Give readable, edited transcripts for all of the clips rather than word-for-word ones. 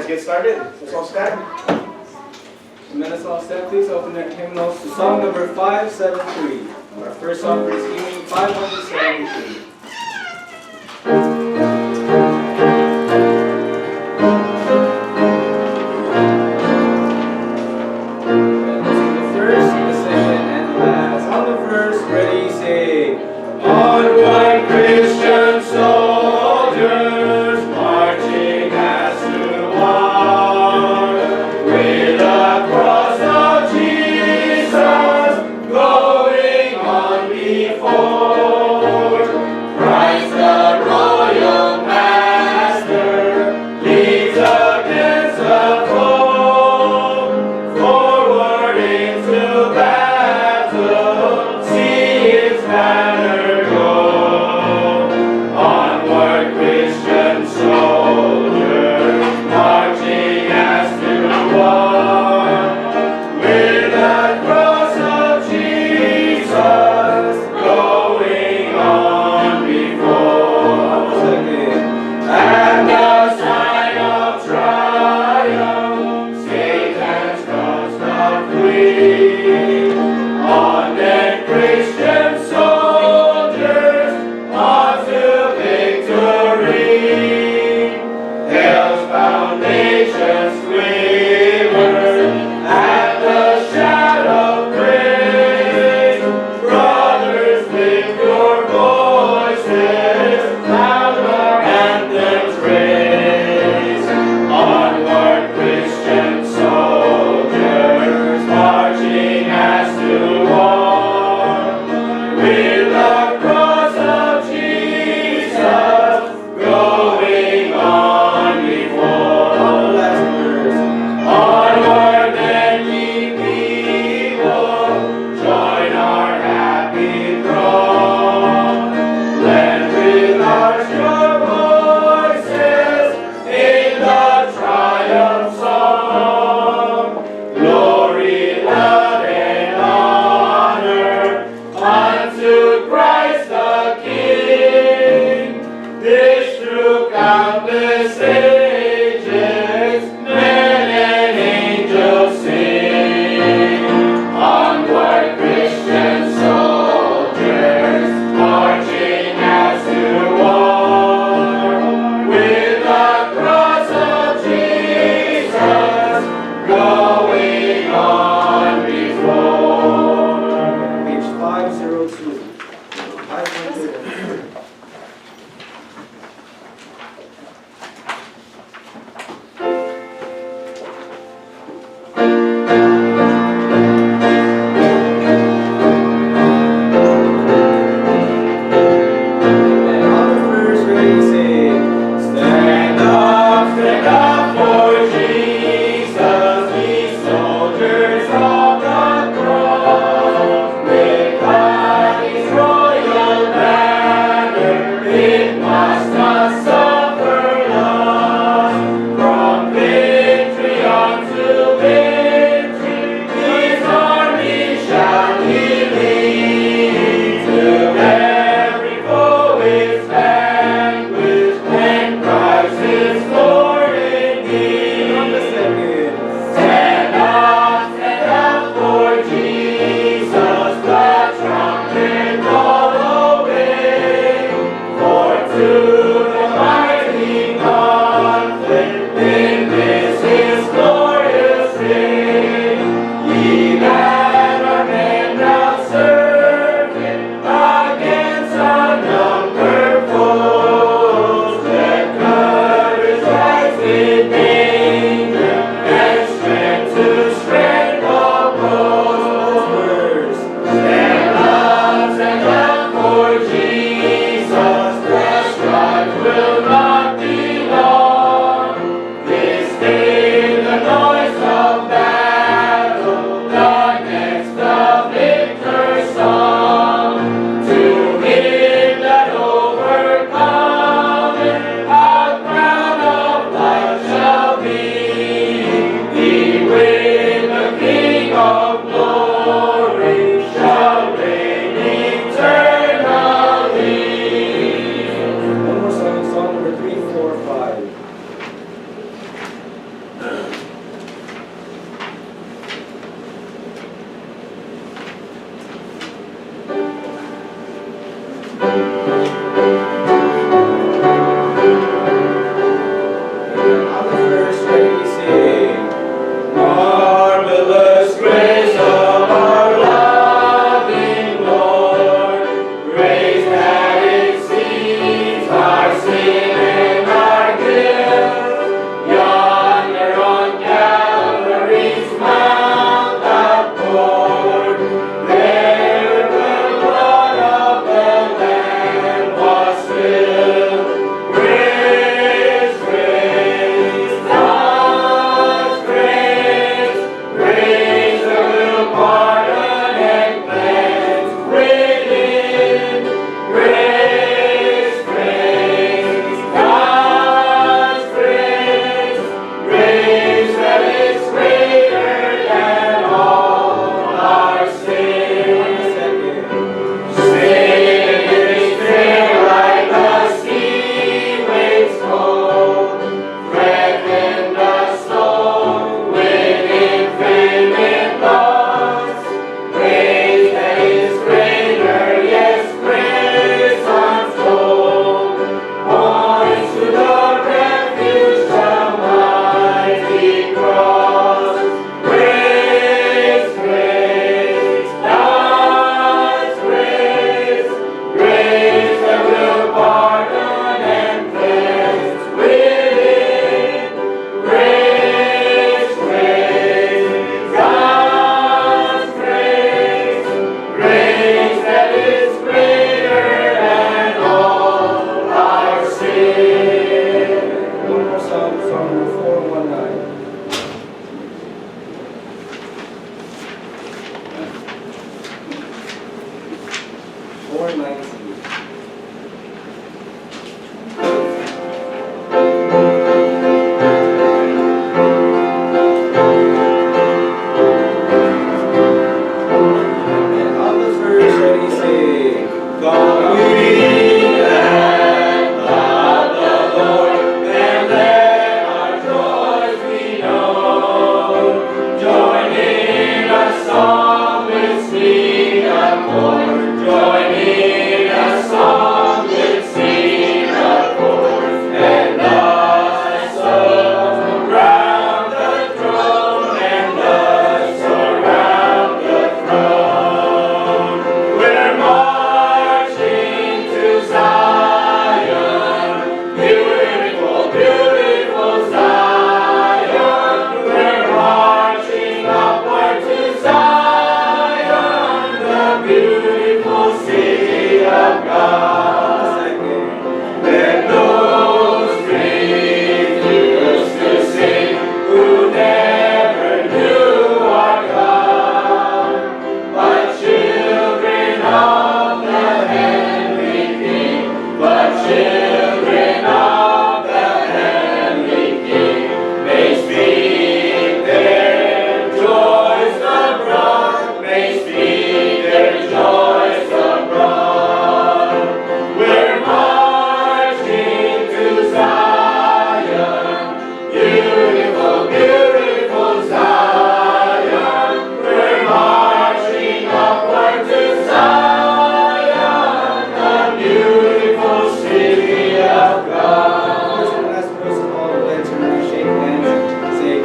let's get started. Let's all stand. And let us all stand, please. Open their hymnals to song number 573. Our first song for this evening, 573. Onward, Christian soldiers, marching as to war, with the cross of Jesus going on before.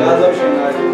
Adoption natin.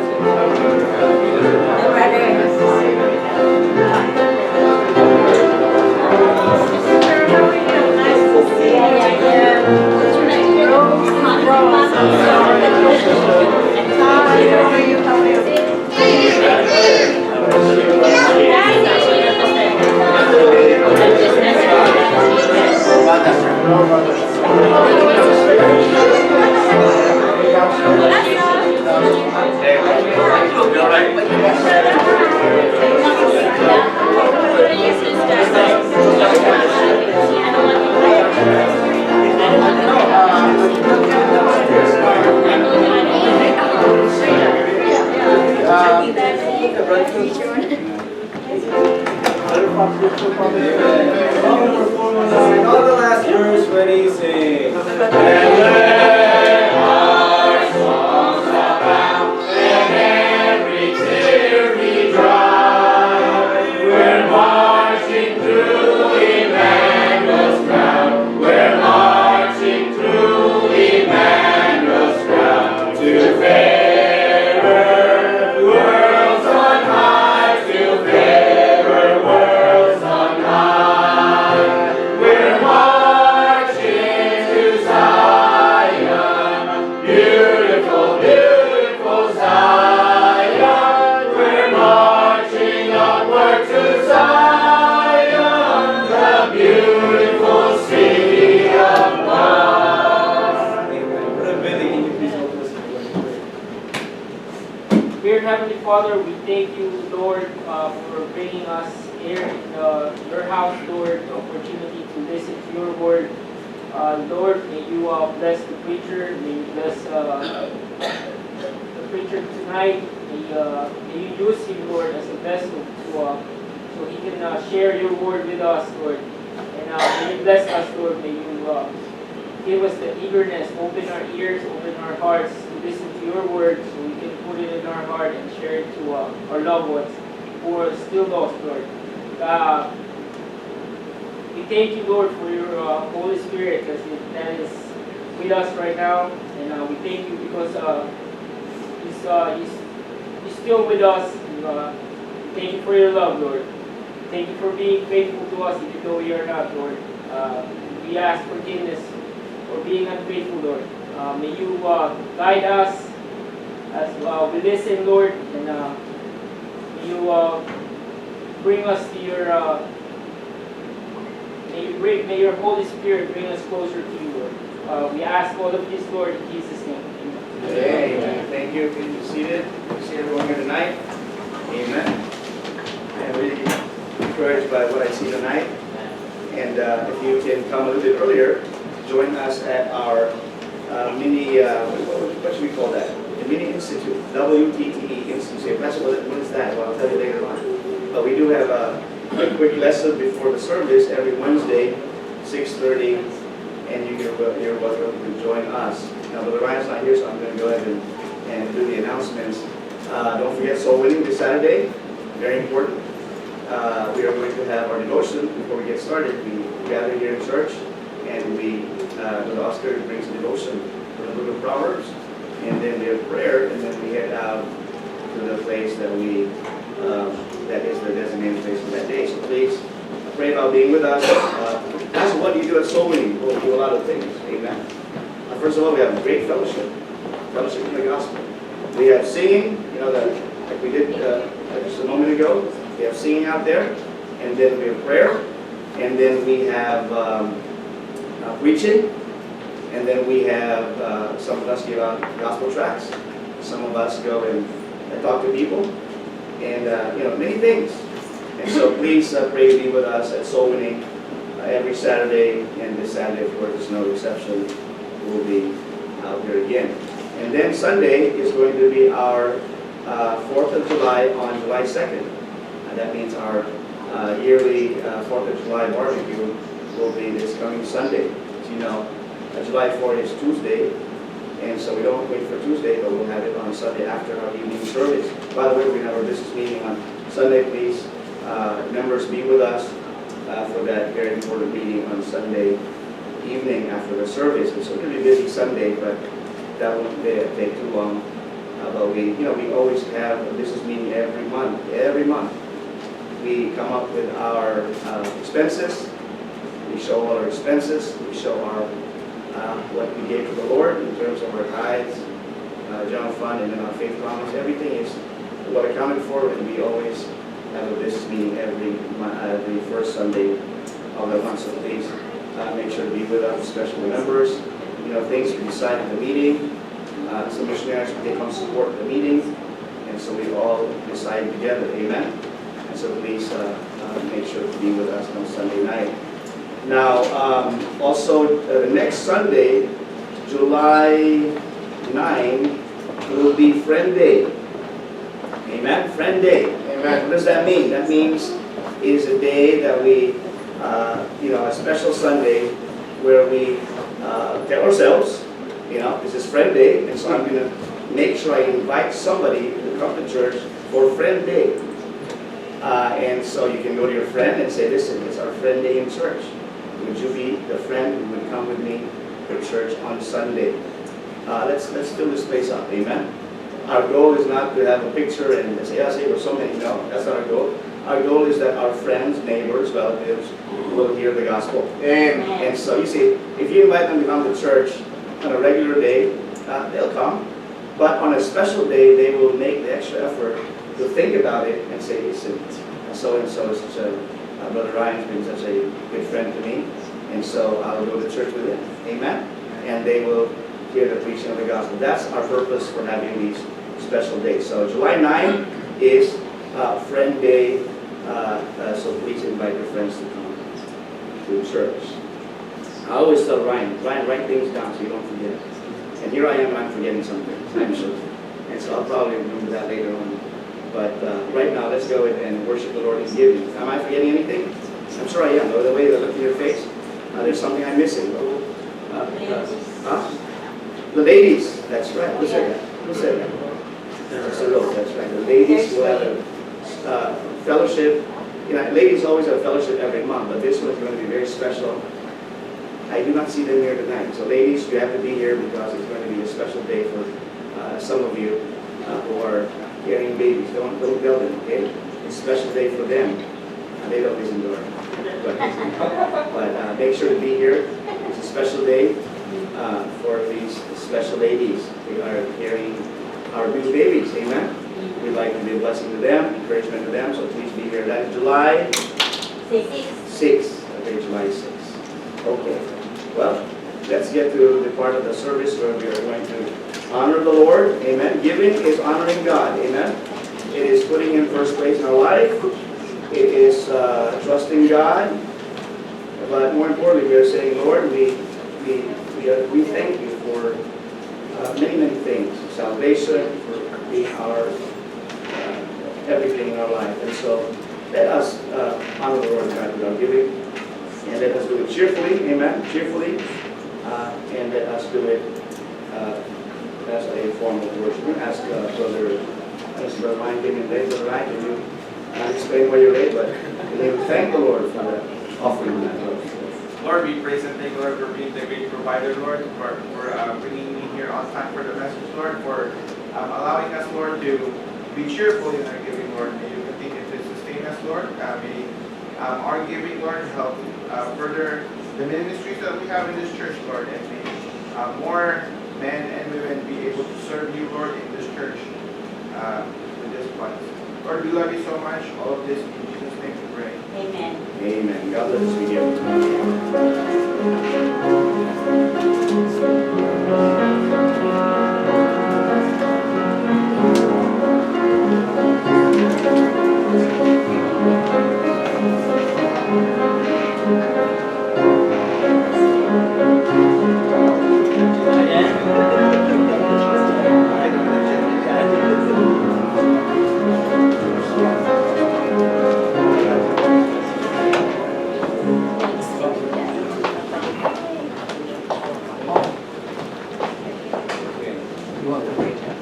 All the last verse, ready, sing. Dear Heavenly Father, we thank you, Lord, for bringing us here in your house, Lord, the opportunity to listen to your word. Lord, may you bless the preacher. May you bless the preacher tonight. May you use him, Lord, as a vessel so he can share your word with us, Lord. And may you bless us, Lord. May you give us the eagerness, open our ears, open our hearts to listen to your word so we can put it in our heart and share it to our loved ones who are still lost, Lord. We thank you, Lord, for your Holy Spirit that is with us right now. And we thank you because he's still with us. And, thank you for your love, Lord. Thank you for being faithful to us even though we are not, Lord. We ask forgiveness for being unfaithful, Lord. May you guide us as we listen, Lord, and may you bring us to your, may your Holy Spirit bring us closer to you, Lord. We ask all of this, Lord, in Jesus' name. Amen. Amen. Thank you. Please be seated. See everyone here tonight. Amen. I'm really encouraged by what I see tonight. And if you can come a little bit earlier, join us at our mini, what should we call that? The Mini Institute, WTTE Institute. Say, Pastor, what is that? Well, I'll tell you later on. But we do have a quick lesson before the service every Wednesday, 6:30, and you're welcome to join us. Now, Brother Ryan's not here, so I'm going to go ahead and do the announcements. Don't forget soul winning this Saturday, very important. We are going to have our devotion before we get started. We gather here in church, and Brother Oscar brings a devotion from the book of Proverbs, and then we have prayer, and then we head out to the place that that is the designated place for that day. So please pray about being with us. Ask what do you do at soul winning? We'll do a lot of things. Amen. First of all, we have great fellowship in the gospel. We have singing, like we did just a moment ago. We have singing out there, and then we have prayer, and then we have preaching, and then we have some of us give out gospel tracts. Some of us go and talk to people, and many things. And so please pray to be with us at Soul Winning every Saturday, and this Saturday, of course, there's no exception. We'll be out there again. And then Sunday is going to be our 4th of July on July 2nd. And that means our yearly 4th of July barbecue will be this coming Sunday. As you know, July 4th is Tuesday, and so we don't wait for Tuesday, but we'll have it on Sunday after our evening service. By the way, we have our business meeting on Sunday. Please, members, be with us for that very important meeting on Sunday evening after the service. And so it's going to be a busy Sunday, but that won't take too long. But we always have a business meeting every month. Every month, we come up with our expenses. We show all our expenses. We show our what we gave to the Lord in terms of our tithes, general fund, and then our faith promise. Everything is what accounted for, and we always have a business meeting every first Sunday of the month. So please make sure to be with us, especially members. Things we decide in the meeting. Some missionaries, they come support the meeting, and so we all decide together. Amen. And so please make sure to be with us on Sunday night. Now, also the next Sunday, July 9, will be Friend Day. Amen? Friend Day. Amen. What does that mean? That means it is a day that we, a special Sunday where we tell ourselves, this is Friend Day, and so I'm going to make sure I invite somebody to come to church for Friend Day. And so you can go to your friend and say, listen, it's our Friend Day in church. Would you be the friend who would come with me to church on Sunday? Let's fill this place up. Amen. Our goal is not to have a picture and say, we're so many. No, that's not our goal. Our goal is that our friends, neighbors, relatives will hear the gospel. And so you see, if you invite them to come to church on a regular day, they'll come. But on a special day, they will make the extra effort to think about it and say, listen, so-and-so is such a, Brother Ryan's been such a good friend to me, and so I'll go to church with him. Amen? And they will hear the preaching of the gospel. That's our purpose for having these special days. So July 9 is Friend Day, so please invite your friends to come to church. I always tell Ryan, write things down so you don't forget. And here I am, I'm forgetting something, I'm sure. And so I'll probably remember that later on. But right now, let's go and worship the Lord in giving. Am I forgetting anything? I'm sure I am. The way I look in your face, there's something I'm missing. The ladies, that's right. Who said that? Who said that? Sister Rose, that's right. The ladies will have a fellowship. Ladies always have fellowship every month, but this one's going to be very special. I do not see them here tonight. So ladies, you have to be here because it's going to be a special day for some of you who are carrying babies. Don't tell them, okay? It's a special day for them. They don't listen to her. But make sure to be here. It's a special day for these special ladies. We are carrying our new babies. Amen? We'd like to be a blessing to them, encouragement to them, so please be here. That is July 6th. Okay, July 6th. Okay. Well, let's get to the part of the service where we are going to honor the Lord. Amen. Giving is honoring God. Amen. It is putting Him first place in our life. It is trusting God. But more importantly, we are saying, Lord, we thank you for many, many things. Salvation, for being our everything in our life. And so let us honor the Lord God with our giving. And let us do it cheerfully. Amen. Cheerfully. And let us do it as a form of worship. I'm going to ask Brother Ryan came in late. Brother Ryan, can you explain why you're late? But can you thank the Lord for the offering that Lord? Lord, we praise and thank you, Lord, for being the great provider, Lord, for bringing me here on time for the message, Lord, for allowing us, Lord, to be cheerful in our giving, Lord. May you continue to sustain us, Lord. May our giving, Lord, help further the ministries that we have in this church, Lord, and may more men and women be able to serve you, Lord, in this church with this funds. Lord, we love you so much. All of this in Jesus' name we pray. Amen. Amen. God bless us. We give.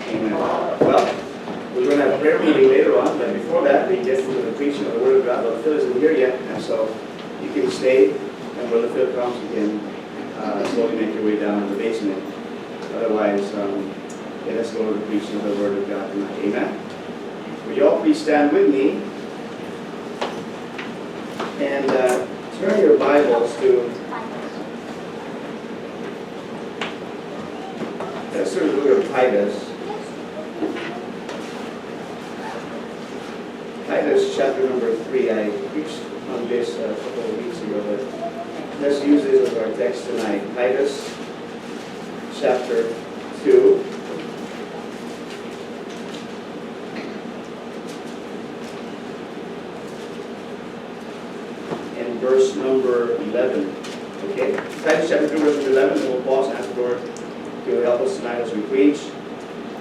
Amen. Well, we're going to have a prayer meeting later on, but before that, we get to the preaching of the Word of God. Brother Phil isn't here yet, and so you can stay. When Brother Phil comes, you can slowly make your way down to the basement. Otherwise, Let us go to the preaching of the Word of God tonight. Amen. Would you all please stand with me and turn your Bibles to, let's turn to the book of Titus. Titus chapter number 3. I preached on this a couple of weeks ago, but let's use this as our text tonight. Titus chapter 2. And verse number 11. Okay? Titus chapter 2, verse number 11, and we'll pause afterward to help us tonight as we preach.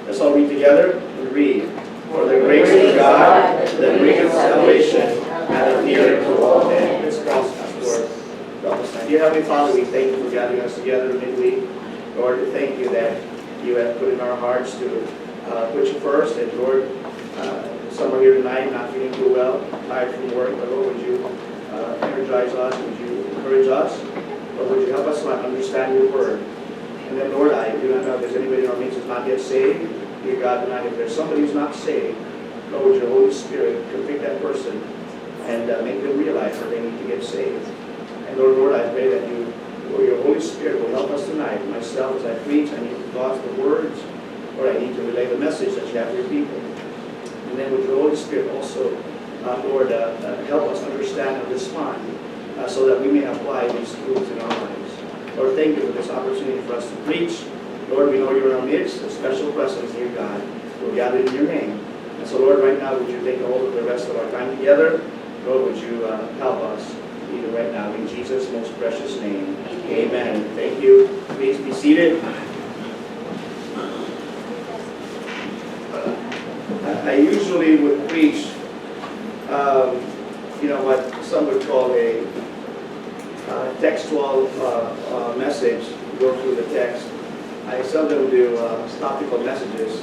Let's all read together and read. For the grace of God that bringeth salvation hath appeared to all men. Let's pause afterward. Dear Heavenly Father, we thank you for gathering us together midweek. Lord, we thank you that you have put in our hearts to put you first. And Lord, some are here tonight not feeling too well, tired from work. But Lord, would you energize us? Would you encourage us? Lord, would you help us to understand your word? And then, Lord, I do not know if there's anybody in our midst who's not yet saved. Dear God, tonight, if there's somebody who's not saved, Lord, would your Holy Spirit convict that person and make them realize that they need to get saved. And Lord, I pray that you, Lord, your Holy Spirit will help us tonight. Myself, as I preach, I need to thoughts, the words, Lord, I need to relay the message that you have for your people. And then would your Holy Spirit also, Lord, help us understand and respond so that we may apply these truths in our lives. Lord, thank you for this opportunity for us to preach. Lord, we know you're in our midst, a special presence, dear God. We're gathered in your name. And so, Lord, right now, would you take a hold of the rest of our time together? Lord, would you help us, even right now, in Jesus' most precious name. Amen. Thank you. Please be seated. I usually would preach, what some would call a textual message, go through the text. I seldom do topical messages.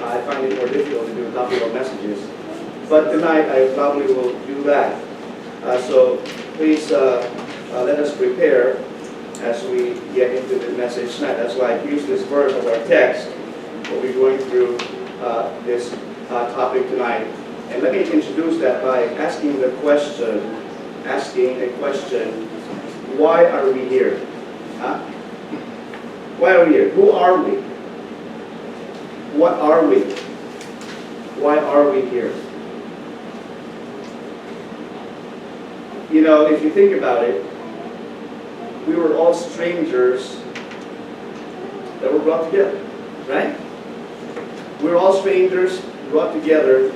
I find it more difficult to do topical messages. But tonight I probably will do that. So please let us prepare as we get into the message tonight. That's why I use this verse as our text. We'll be going through this topic tonight. And let me introduce that by asking a question, why are we here? Huh? Why are we here? Who are we? What are we? Why are we here? You know, if you think about it, we were all strangers that were brought together, right? We were all strangers brought together,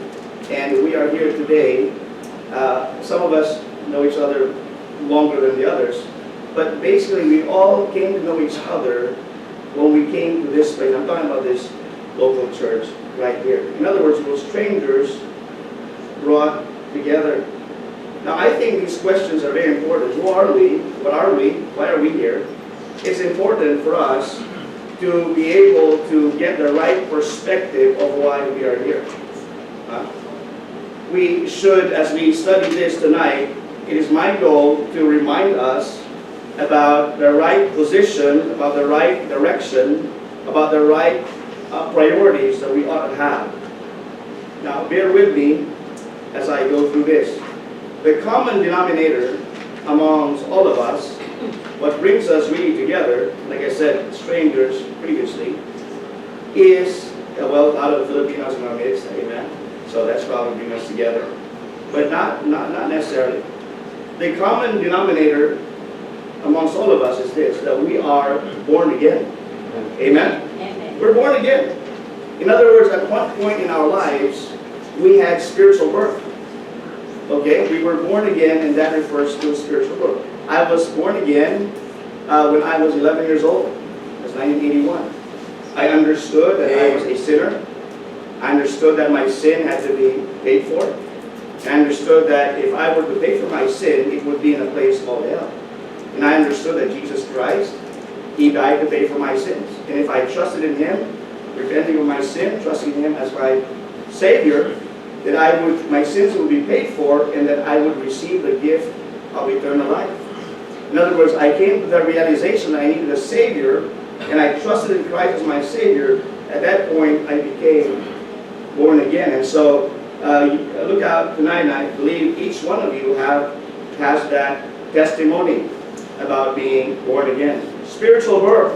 and we are here today. Some of us know each other longer than the others, but basically we all came to know each other when we came to this place. I'm talking about this local church right here. In other words, we were strangers brought together. Now, I think these questions are very important. Who are we? What are we? Why are we here? It's important for us to be able to get the right perspective of why we are here. We should, as we study this tonight, it is my goal to remind us about the right position, about the right direction, about the right priorities that we ought to have. Now, bear with me as I go through this. The common denominator amongst all of us, what brings us really together, like I said, strangers previously, is, well, a lot of Filipinos in our midst, amen. So that's probably bring us together. But not necessarily. The common denominator amongst all of us is this, that we are born again. Amen? Amen. We're born again. In other words, at one point in our lives, we had spiritual birth. Okay? We were born again, and that refers to spiritual birth. I was born again when I was 11 years old. That's 1981. I understood that I was a sinner. I understood that my sin had to be paid for. I understood that if I were to pay for my sin, it would be in a place called hell. And I understood that Jesus Christ, He died to pay for my sins. And if I trusted in Him, repenting of my sin, trusting Him as my Savior, that my sins would be paid for, and that I would receive the gift of eternal life. In other words, I came to the realization that I needed a Savior, and I trusted in Christ as my Savior, at that point, I became born again. And so, you look out tonight, and I believe each one of you has that testimony about being born again. Spiritual birth.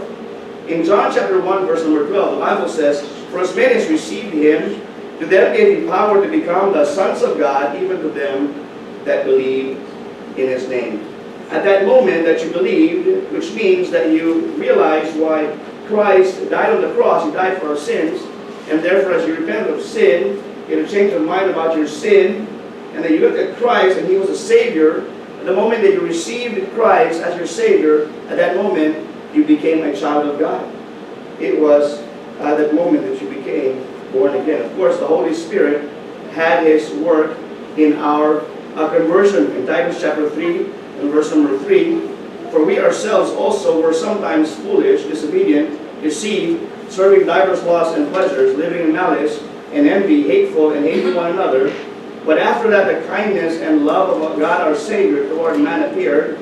In John chapter 1, verse number 12, the Bible says, "For as many as received him, to them gave he power to become the sons of God, even to them that believe in his name." At that moment that you believed, which means that you realized why Christ died on the cross, he died for our sins, and therefore as you repent of sin, you had a change of mind about your sin, and then you looked at Christ and he was a Savior. At the moment that you received Christ as your Savior, at that moment you became a child of God. It was at that moment that you became born again. Of course, the Holy Spirit had his work in our conversion. In Titus chapter 3 and verse number 3, "For we ourselves also were sometimes foolish, disobedient, deceived, serving divers lusts and pleasures, living in malice and envy, hateful and hating one another. But after that the kindness and love of God our Savior toward man appeared,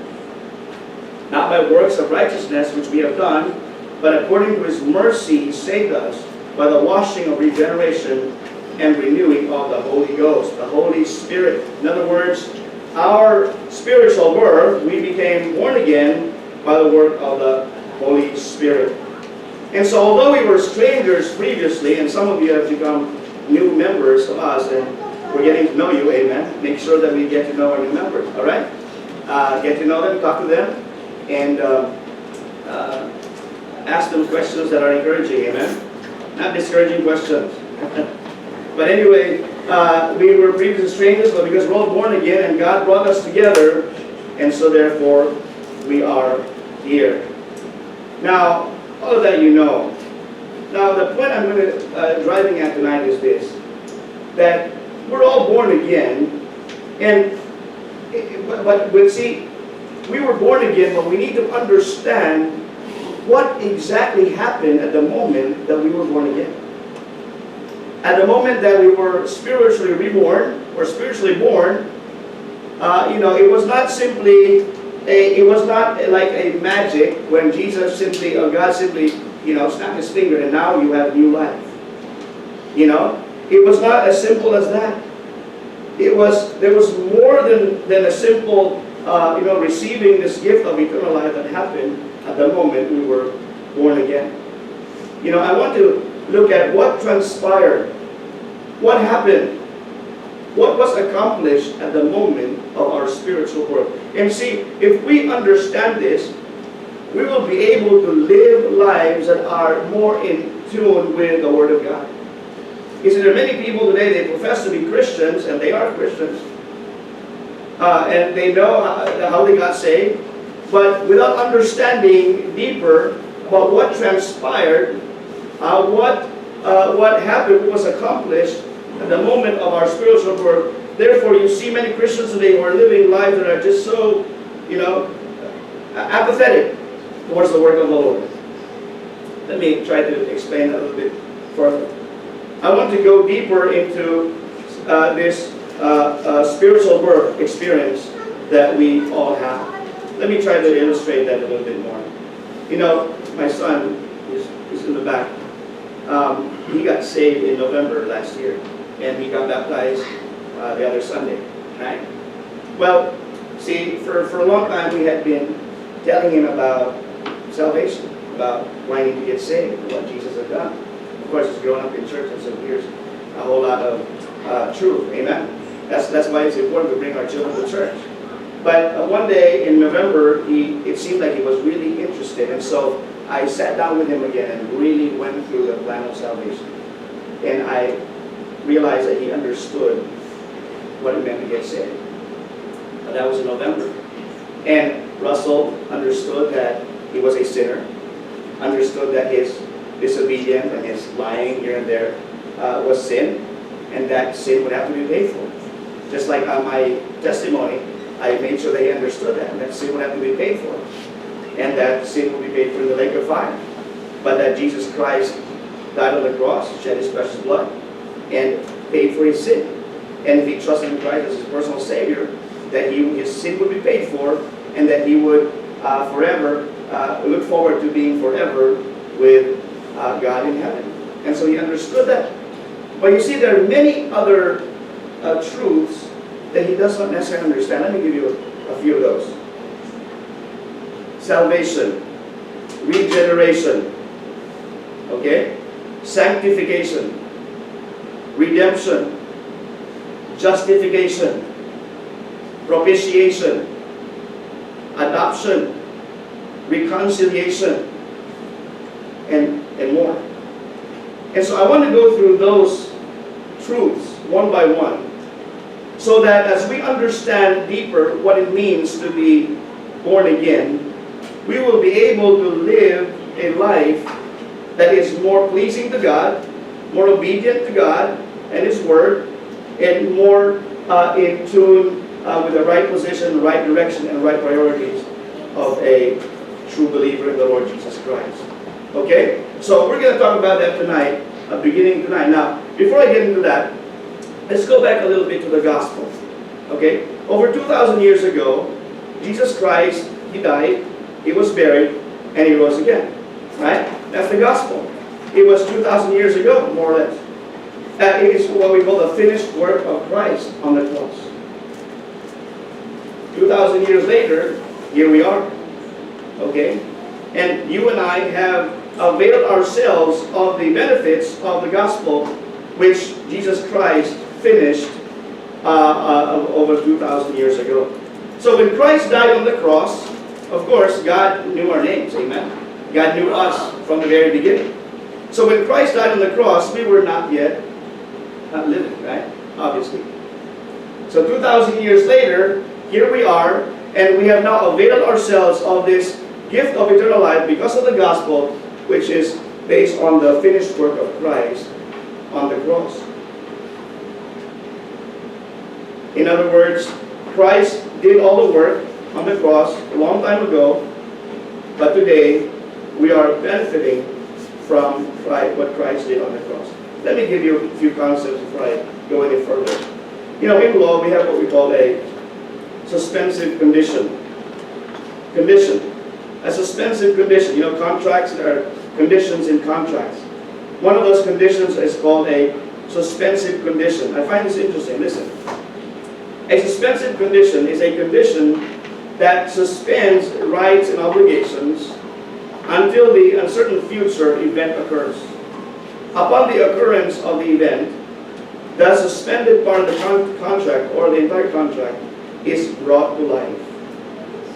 not by works of righteousness which we have done, but according to his mercy he saved us by the washing of regeneration and renewing of the Holy Ghost," the Holy Spirit. In other words, our spiritual birth, we became born again by the work of the Holy Spirit. And so although we were strangers previously, and some of you have become new members of us, and we're getting to know you, amen. Make sure that we get to know our new members, all right? Get to know them, talk to them, and ask them questions that are encouraging, amen. Not discouraging questions. But anyway, we were previously strangers, but because we're all born again and God brought us together, and so therefore we are here. Now, all of that you know. Now, the point I'm going to driving at tonight is this: that we're all born again, and but see, we were born again, but we need to understand what exactly happened at the moment that we were born again. At the moment that we were spiritually reborn, or spiritually born, it was not simply it was not like a magic when Jesus simply, or God simply, snapped his finger and now you have new life. It was not as simple as that. There was more than a simple, receiving this gift of eternal life that happened at the moment we were born again. I want to look at what transpired, what happened, what was accomplished at the moment of our spiritual birth. And see, if we understand this, we will be able to live lives that are more in tune with the Word of God. You see, there are many people today, they profess to be Christians, and they are Christians, and they know how they got saved, but without understanding deeper about what transpired, what happened, what was accomplished at the moment of our spiritual birth. Therefore, you see many Christians today who are living lives that are just so, apathetic towards the work of the Lord. Let me try to explain a little bit further. I want to go deeper into this spiritual birth experience that we all have. Let me try to illustrate that a little bit more. My son is in the back. He got saved in November last year, and he got baptized the other Sunday, right? Well, see, for a long time we had been telling him about salvation, about wanting to get saved, and what Jesus had done. Of course, he's grown up in church, and so here's a whole lot of truth, amen? That's why it's important to bring our children to church. But one day in November, it seemed like he was really interested, and so I sat down with him again and really went through the plan of salvation. And I realized that he understood what it meant to get saved. That was in November. And Russell understood that he was a sinner, understood that his disobedience and his lying here and there was sin, and that sin would have to be paid for. Just like on my testimony, I made sure that he understood that sin would have to be paid for, and that sin will be paid for in the lake of fire. But that Jesus Christ died on the cross, shed his precious blood, and paid for his sin. And if he trusted in Christ as his personal Savior, that his sin would be paid for, and that he would forever look forward to being forever with God in heaven. And so he understood that. But you see, there are many other truths that he does not necessarily understand. Let me give you a few of those. Salvation, regeneration, okay? Sanctification, redemption, justification, propitiation, adoption, reconciliation, and more. And so I want to go through those truths one by one, so that as we understand deeper what it means to be born again, we will be able to live a life that is more pleasing to God, more obedient to God and His Word, and more in tune with the right position, right direction, and right priorities of a true believer in the Lord Jesus Christ. Okay? So we're going to talk about that tonight, beginning tonight. Now, before I get into that, let's go back a little bit to the gospel. Okay? Over 2,000 years ago, Jesus Christ, He died, He was buried, and He rose again. Right? That's the gospel. It was 2,000 years ago, more or less. It is what we call the finished work of Christ on the cross. 2,000 years later, here we are. Okay? And you and I have availed ourselves of the benefits of the gospel which Jesus Christ finished over 2,000 years ago. So when Christ died on the cross, of course, God knew our names. Amen? God knew us from the very beginning. So when Christ died on the cross, we were not yet living, right? Obviously. So 2,000 years later, here we are, and we have now availed ourselves of this gift of eternal life because of the gospel, which is based on the finished work of Christ on the cross. In other words, Christ did all the work on the cross a long time ago, but today we are benefiting from what Christ did on the cross. Let me give you a few concepts before I go any further. You know, in law we have what we call a suspensive condition. A suspensive condition. You know, contracts, there are conditions in contracts. One of those conditions is called a suspensive condition. I find this interesting. Listen. A suspensive condition is a condition that suspends rights and obligations until the uncertain future event occurs. Upon the occurrence of the event, the suspended part of the contract or the entire contract is brought to life.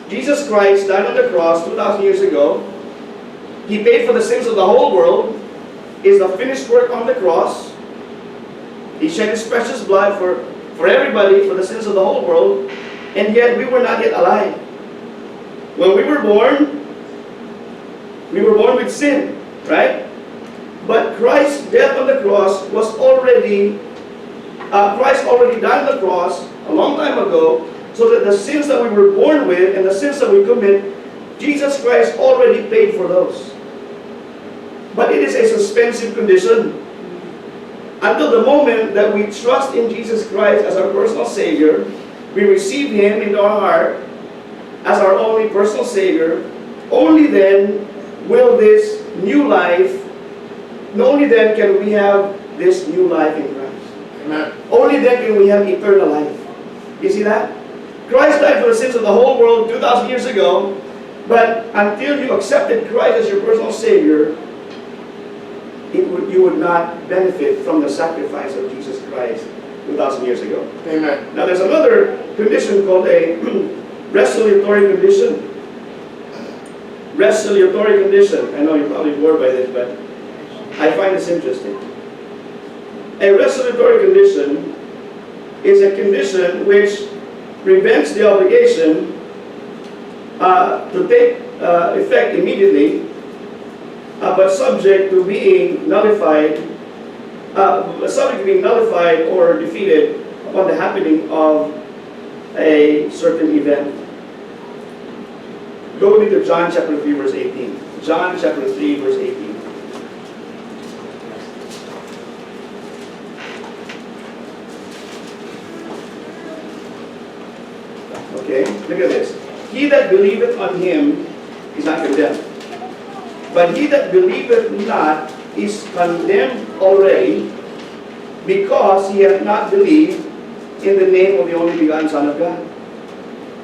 Jesus Christ died on the cross 2,000 years ago. He paid for the sins of the whole world. Is the finished work on the cross. He shed His precious blood for everybody, for the sins of the whole world, and yet we were not yet alive. When we were born with sin, right? But Christ's death on the cross was already, Christ already died on the cross a long time ago, so that the sins that we were born with and the sins that we commit, Jesus Christ already paid for those. But it is a suspensive condition. Until the moment that we trust in Jesus Christ as our personal Savior, we receive Him into our heart as our only personal Savior, only then will this new life, only then can we have this new life in Christ. Amen. Only then can we have eternal life. You see that? Christ died for the sins of the whole world 2,000 years ago, but until you accepted Christ as your personal Savior, you would not benefit from the sacrifice of Jesus Christ 2,000 years ago. Amen. Now there's another condition called a resolutory condition. Resolutory condition. I know you're probably bored by this, but I find this interesting. A resolutory condition is a condition which prevents the obligation to take effect immediately, but subject to being nullified, or defeated upon the happening of a certain event. Go with me to John chapter 3, verse 18. John chapter 3, verse 18. Okay, look at this. He that believeth on Him is not condemned. But he that believeth not is condemned already because he hath not believed in the name of the only begotten Son of God.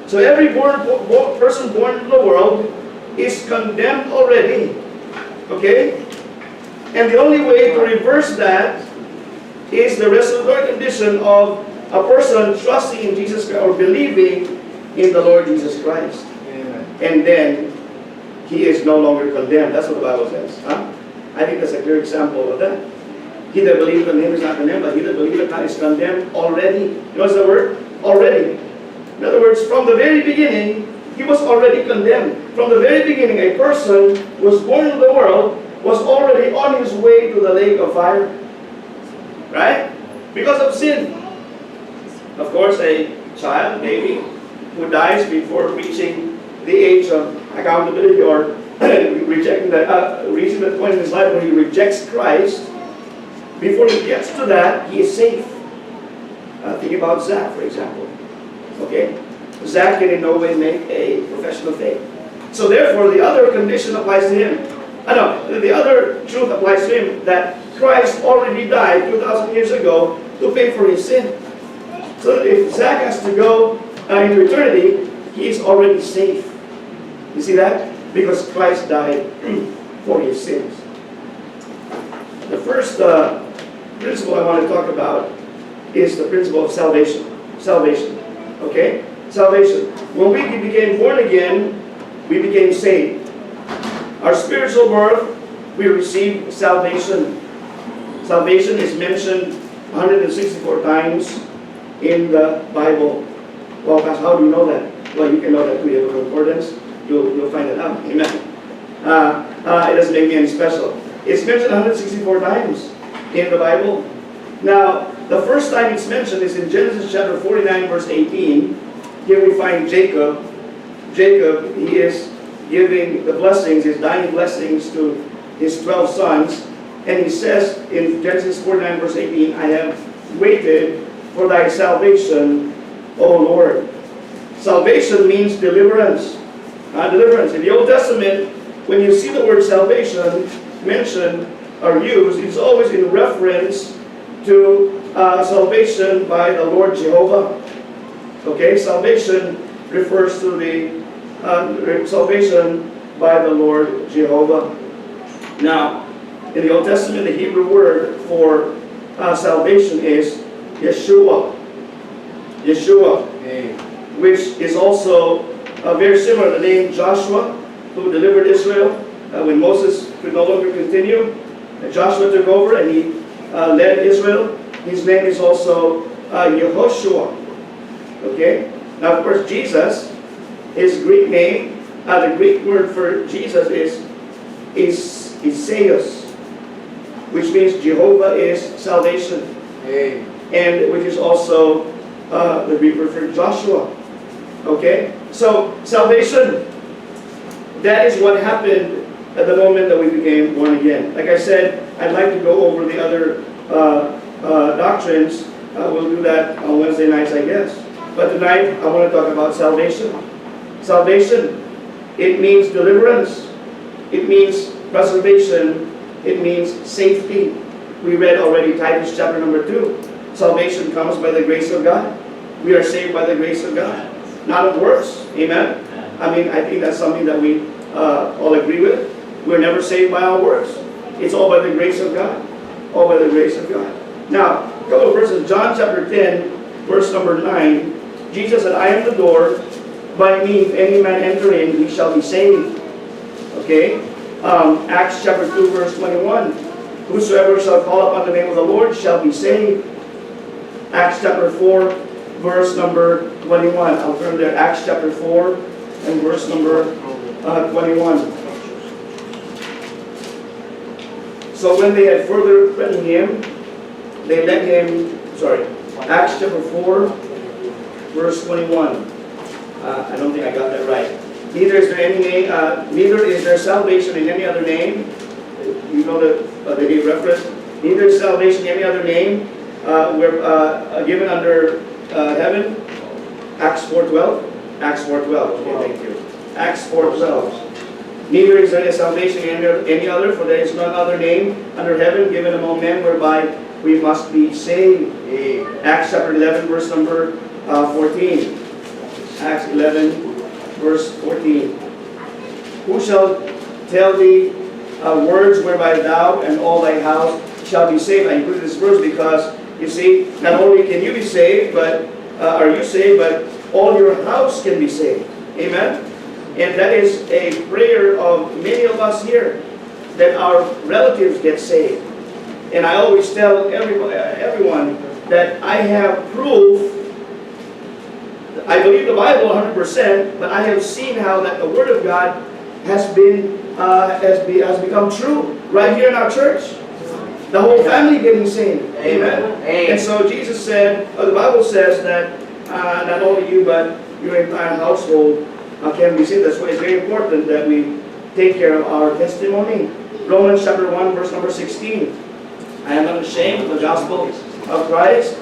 So every person born into the world is condemned already. Okay? And the only way to reverse that is the restored condition of a person trusting in Jesus Christ or believing in the Lord Jesus Christ. Amen. And then he is no longer condemned. That's what the Bible says. Huh? I think that's a clear example of that. He that believeth on him is not condemned, but he that believeth not is condemned already. You know what's the word? Already. In other words, from the very beginning, he was already condemned. From the very beginning, a person who was born into the world was already on his way to the lake of fire. Right? Because of sin. Of course, a child, baby, who dies before reaching the age of accountability or reaching the point in his life where he rejects Christ, before he gets to that, he is safe. Think about Zach, for example. Okay? Zach can in no way make a profession of faith. So therefore, the other condition applies to him. The other truth applies to him, that Christ already died 2,000 years ago to pay for his sin. So if Zach has to go into eternity, he is already safe. You see that? Because Christ died for his sins. The first principle I want to talk about is the principle of salvation. Salvation. Okay? Salvation. When we became born again, we became saved. Our spiritual birth, we received salvation. Salvation is mentioned 164 times in the Bible. Well, Pastor, how do you know that? Well, you can know that we have a concordance. You'll find it out. Amen. It doesn't make me any special. It's mentioned 164 times in the Bible. Now, the first time it's mentioned is in Genesis chapter 49, verse 18. Here we find Jacob. Jacob, he is giving the blessings, his dying blessings to his 12 sons. And he says in Genesis 49, verse 18, I have waited for thy salvation, O Lord. Salvation means deliverance. Deliverance. In the Old Testament, when you see the word salvation mentioned or used, it's always in reference to salvation by the Lord Jehovah. Okay, salvation refers to the salvation by the Lord Jehovah. Now, in the Old Testament, the Hebrew word for salvation is Yeshua. Yeshua, which is also very similar to the name Joshua, who delivered Israel when Moses could no longer continue. Joshua took over and he led Israel. His name is also Yehoshua. Okay? Now, of course, Jesus, his Greek name, the Greek word for Jesus is Isaias, which means Jehovah is salvation. And which is also the Greek word for Joshua. Okay? So, salvation, that is what happened at the moment that we became born again. Like I said, I'd like to go over the other doctrines. We'll do that on Wednesday nights, I guess. But tonight, I want to talk about salvation. Salvation, it means deliverance. It means preservation. It means safety. We read already Titus chapter number 2. Salvation comes by the grace of God. We are saved by the grace of God, not of works. Amen? I mean, I think that's something that we all agree with. We're never saved by our works. It's all by the grace of God. All by the grace of God. Now, a couple of verses. John chapter 10, verse number 9. Jesus said, I am the door. By me, if any man enter in, he shall be saved. Okay? Acts chapter 2, verse 21. Whosoever shall call upon the name of the Lord shall be saved. Acts chapter 4, verse number 21. I'll turn there. Acts chapter 4 and verse number 21. So when they had further threatened him, they let him, Acts chapter 4, verse 21. I don't think I got that right. Neither is there any name, neither is there salvation in any other name. You know the gave reference. Neither is salvation in any other name we're given under heaven. Acts 4:12. Acts 4:12. Okay, thank you. Acts 4:12. Neither is there any salvation in any other, for there is none other name under heaven given among men whereby we must be saved. Acts chapter 11, verse number 14. Acts 11, verse 14. Who shall tell thee words whereby thou and all thy house shall be saved? I included this verse because, you see, not only can you be saved, but are you saved, but all your house can be saved. Amen? And that is a prayer of many of us here, that our relatives get saved. And I always tell everyone that I have proof. I believe the Bible 100%, but I have seen how that the Word of God has become true right here in our church. The whole family getting saved. Amen. And so Jesus said, the Bible says that not only you, but your entire household can be saved. That's why it's very important that we take care of our testimony. Romans chapter 1, verse number 16. I am not ashamed of the gospel of Christ.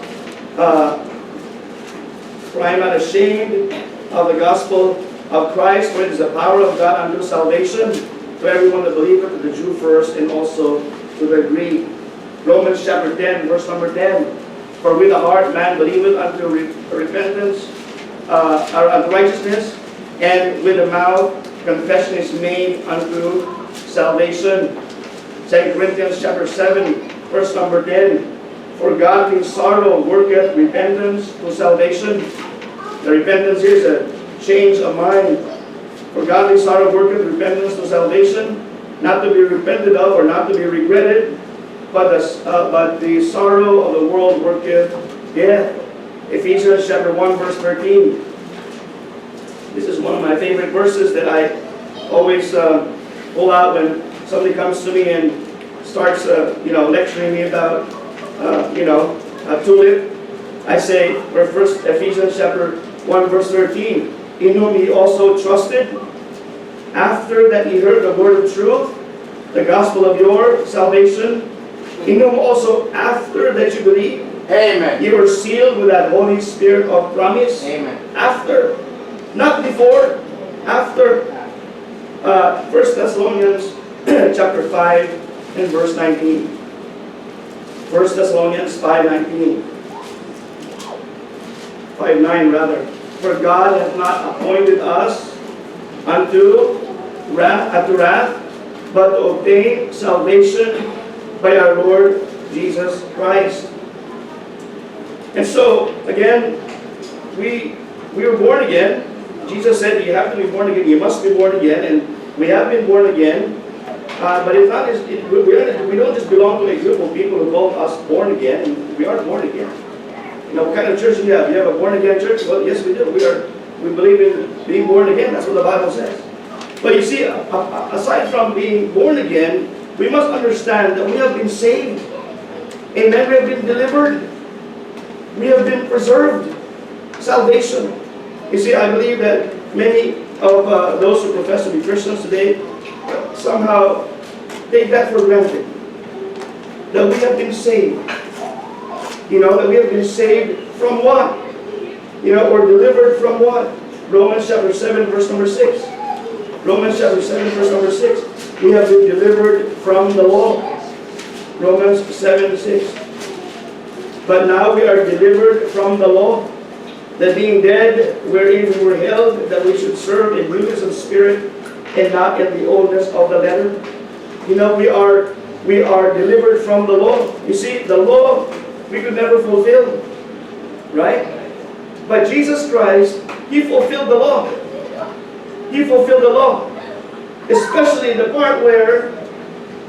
For I am not ashamed of the gospel of Christ, for it is the power of God unto salvation to everyone that believeth, to the Jew first, and also to the Greek. Romans chapter 10, verse number 10. For with the heart man believeth unto repentance, or unto righteousness, and with the mouth confession is made unto salvation. 2 Corinthians chapter 7, verse number 10. For godly sorrow worketh repentance to salvation. The repentance here is a change of mind. For godly sorrow worketh repentance to salvation, not to be repented of or not to be regretted, but the sorrow of the world worketh death. Ephesians chapter 1, verse 13. This is one of my favorite verses that I always pull out when somebody comes to me and starts, lecturing me about, a tulip. I say, first Ephesians chapter 1, verse 13. In whom he also trusted, after that he heard the word of truth, the gospel of your salvation, in whom also after that you believe, Amen. you were sealed with that Holy Spirit of promise. Amen. After, not before, after. 1 Thessalonians chapter 5 and verse 19. 1 Thessalonians 5:19. 5:9 rather. For God hath not appointed us unto wrath, but to obtain salvation by our Lord Jesus Christ. And so, again, we were born again. Jesus said you have to be born again. You must be born again. And we have been born again. But it's not, we don't just belong to a group of people who call us born again. We are born again. What kind of church do you have? You have a born again church? Well, yes, we do. We believe in being born again. That's what the Bible says. But you see, aside from being born again, we must understand that we have been saved. Amen. We have been delivered. We have been preserved. Salvation. You see, I believe that many of those who profess to be Christians today somehow take that for granted. That we have been saved. That we have been saved from what? Or delivered from what? Romans chapter 7, verse number 6. Romans chapter 7, verse number 6. We have been delivered from the law. Romans 7, 6. But now we are delivered from the law, that being dead, wherein we were held, that we should serve in newness of spirit, and not in the oldness of the letter. We are delivered from the law. You see, the law we could never fulfill. Right? But Jesus Christ, He fulfilled the law. He fulfilled the law. Especially the part where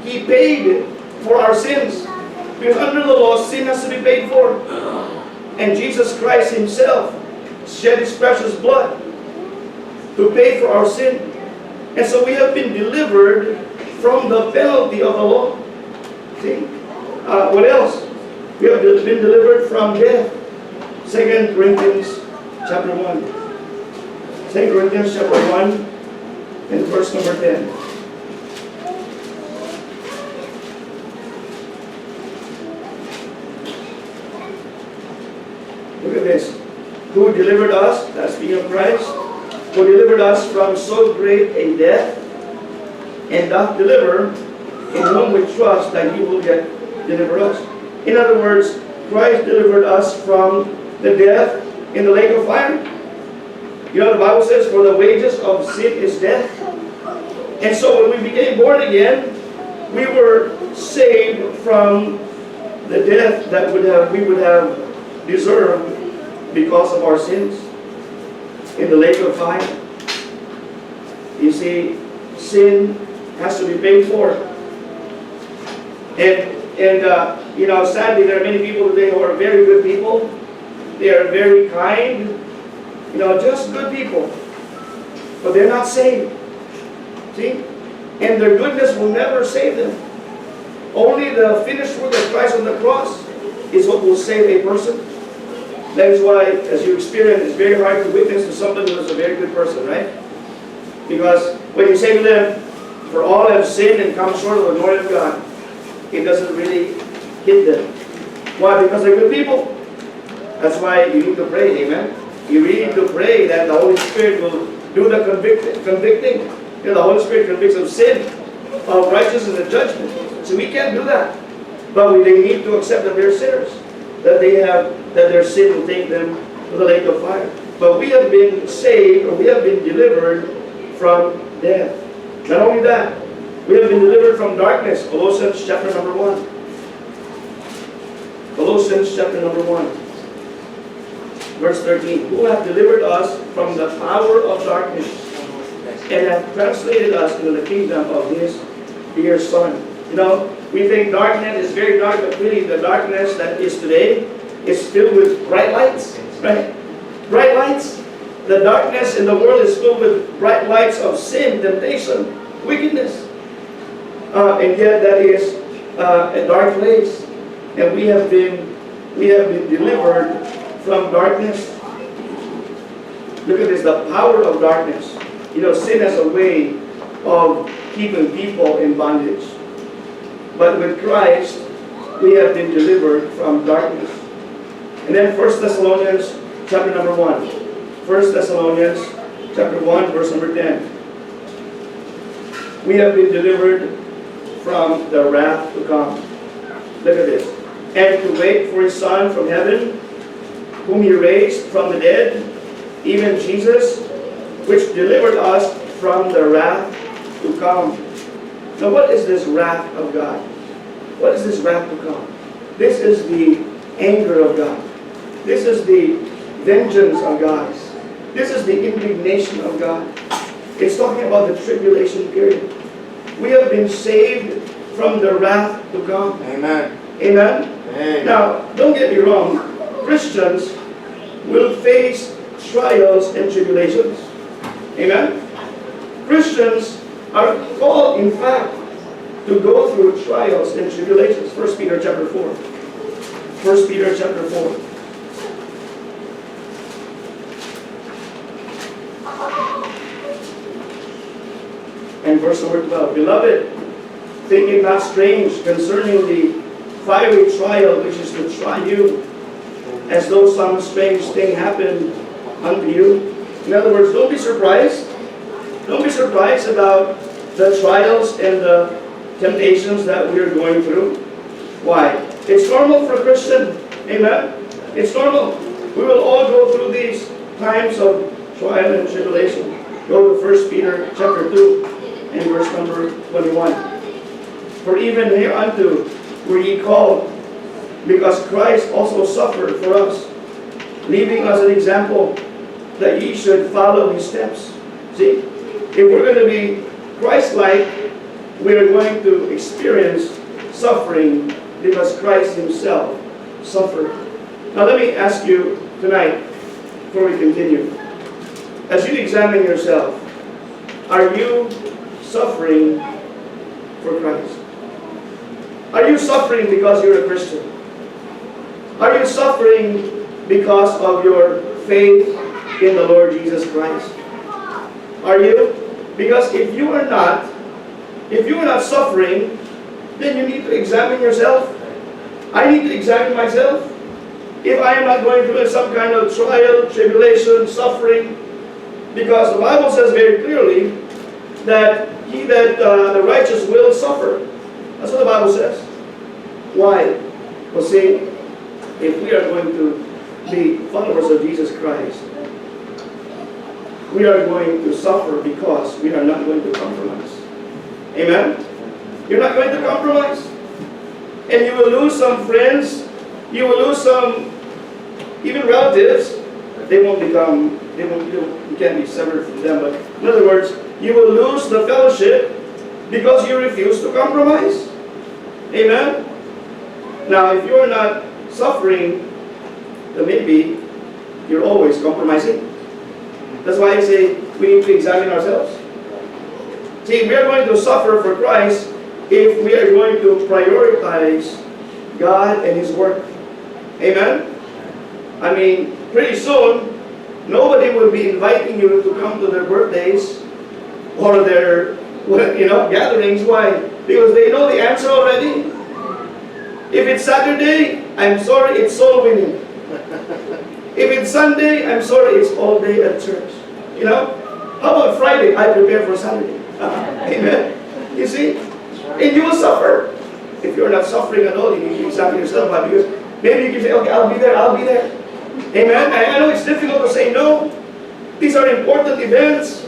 He paid for our sins. Because under the law, sin has to be paid for. And Jesus Christ Himself shed His precious blood to pay for our sin. And so we have been delivered from the penalty of the law. See? What else? We have been delivered from death. 2 Corinthians chapter 1. 2 Corinthians chapter 1 and verse number 10. Look at this. Who delivered us, that's speaking of Christ, who delivered us from so great a death, and doth deliver, in whom we trust that he will yet deliver us. In other words, Christ delivered us from the death in the lake of fire. You know, the Bible says, for the wages of sin is death. And so when we became born again, we were saved from the death that we would have deserved because of our sins in the lake of fire. You see, sin has to be paid for. And you know, sadly, there are many people today who are very good people. They are very kind, you know, just good people. But they're not saved. See? And their goodness will never save them. Only the finished work of Christ on the cross is what will save a person. That is why, as you experience, it's very hard to witness to somebody who is a very good person, right? Because when you say to them, for all have sinned and come short of the glory of God, it doesn't really hit them. Why? Because they're good people. That's why you need to pray, amen? You really need to pray that the Holy Spirit will do the convicting. You know, the Holy Spirit convicts of sin, of righteousness and judgment. So we can't do that. But they need to accept that they're sinners. That their sin will take them to the lake of fire. But we have been saved, or we have been delivered from death. Not only that, we have been delivered from darkness. Colossians chapter number 1. Colossians chapter number 1. Verse 13. Who hath delivered us from the power of darkness and hath translated us into the kingdom of his dear Son. You know, we think darkness is very dark, but really the darkness that is today is filled with bright lights, right? Bright lights. The darkness in the world is filled with bright lights of sin, temptation, wickedness. And yet that is a dark place. And we have been delivered from darkness. Look at this, the power of darkness. You know, sin has a way of keeping people in bondage. But with Christ, we have been delivered from darkness. And then 1 Thessalonians chapter number 1. 1 Thessalonians chapter 1, verse number 10. We have been delivered from the wrath to come. Look at this. And to wait for his Son from heaven, whom he raised from the dead, even Jesus, which delivered us from the wrath to come. Now what is this wrath of God? What is this wrath to come? This is the anger of God. This is the vengeance of God. This is the indignation of God. It's talking about the tribulation period. We have been saved from the wrath to come. Amen. Amen? Amen. Now, don't get me wrong. Christians will face trials and tribulations. Amen? Christians are called, in fact, to go through trials and tribulations. 1 Peter chapter 4. 1 Peter chapter 4. And verse number 12. Beloved, think it not strange concerning the fiery trial which is to try you, as though some strange thing happened unto you. In other words, don't be surprised. Don't be surprised about the trials and the temptations that we are going through. Why? It's normal for a Christian. Amen? It's normal. We will all go through these times of trial and tribulation. Go to 1 Peter chapter 2 and verse number 21. For even hereunto were ye called, because Christ also suffered for us, leaving us an example that ye should follow his steps. See, if we're going to be Christ-like, we are going to experience suffering because Christ himself suffered. Now let me ask you tonight, before we continue, as you examine yourself, are you suffering for Christ? Are you suffering because you're a Christian? Are you suffering because of your faith in the Lord Jesus Christ? Are you? Because if you are not suffering, then you need to examine yourself. I need to examine myself. If I am not going through some kind of trial, tribulation, suffering, because the Bible says very clearly that he that the righteous will suffer. That's what the Bible says. Why? Well, see, if we are going to be followers of Jesus Christ, we are going to suffer because we are not going to compromise. Amen? You're not going to compromise. And you will lose some friends. You will lose some, even relatives. You can't be severed from them. But in other words, you will lose the fellowship because you refuse to compromise. Amen? Now, if you're not suffering, then maybe you're always compromising. That's why I say we need to examine ourselves. See, we are going to suffer for Christ if we are going to prioritize God and His work. Amen? I mean, pretty soon, nobody will be inviting you to come to their birthdays or their, gatherings. Why? Because they know the answer already. If it's Saturday, I'm sorry, it's soul winning. If it's Sunday, I'm sorry, it's all day at church. How about Friday? I prepare for Saturday. Amen. You see? And you will suffer. If you're not suffering at all, you need to examine yourself. Because maybe you can say, okay, I'll be there. Amen. I know it's difficult to say no. These are important events.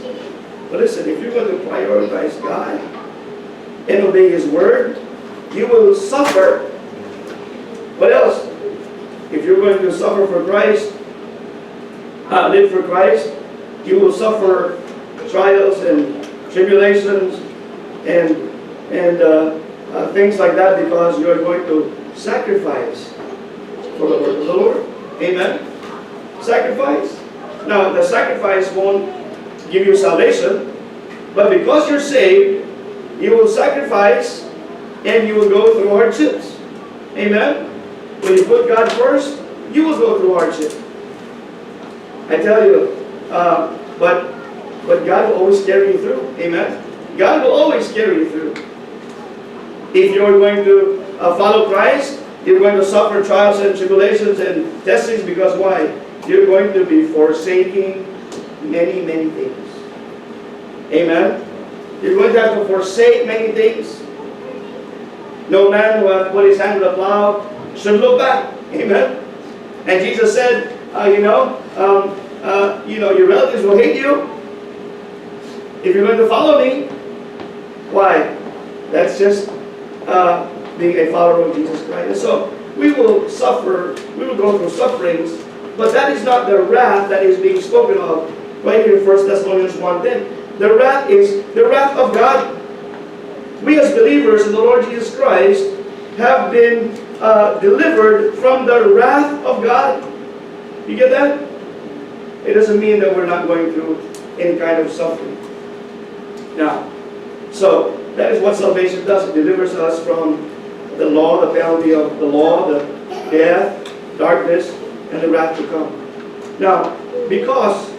But listen, if you're going to prioritize God and obey His word, you will suffer. What else? If you're going to suffer for Christ, live for Christ, you will suffer trials and tribulations and things like that because you are going to sacrifice for the work of the Lord. Amen? Sacrifice. Now, the sacrifice won't give you salvation, but because you're saved, you will sacrifice and you will go through hardships. Amen? When you put God first, you will go through hardship. I tell you, but God will always carry you through. Amen? God will always carry you through. If you're going to follow Christ, you're going to suffer trials and tribulations and testings because why? You're going to be forsaking many, many things. Amen? You're going to have to forsake many things. No man who hath put his hand to the plow should look back. Amen? And Jesus said, your relatives will hate you if you're going to follow me. Why? That's just being a follower of Jesus Christ. And so we will suffer, we will go through sufferings, but that is not the wrath that is being spoken of right here in 1 Thessalonians 1:10. The wrath is the wrath of God. We as believers in the Lord Jesus Christ have been delivered from the wrath of God. You get that? It doesn't mean that we're not going through any kind of suffering. Now, so that is what salvation does. It delivers us from the law, the penalty of the law, the death, darkness, and the wrath to come. Now, because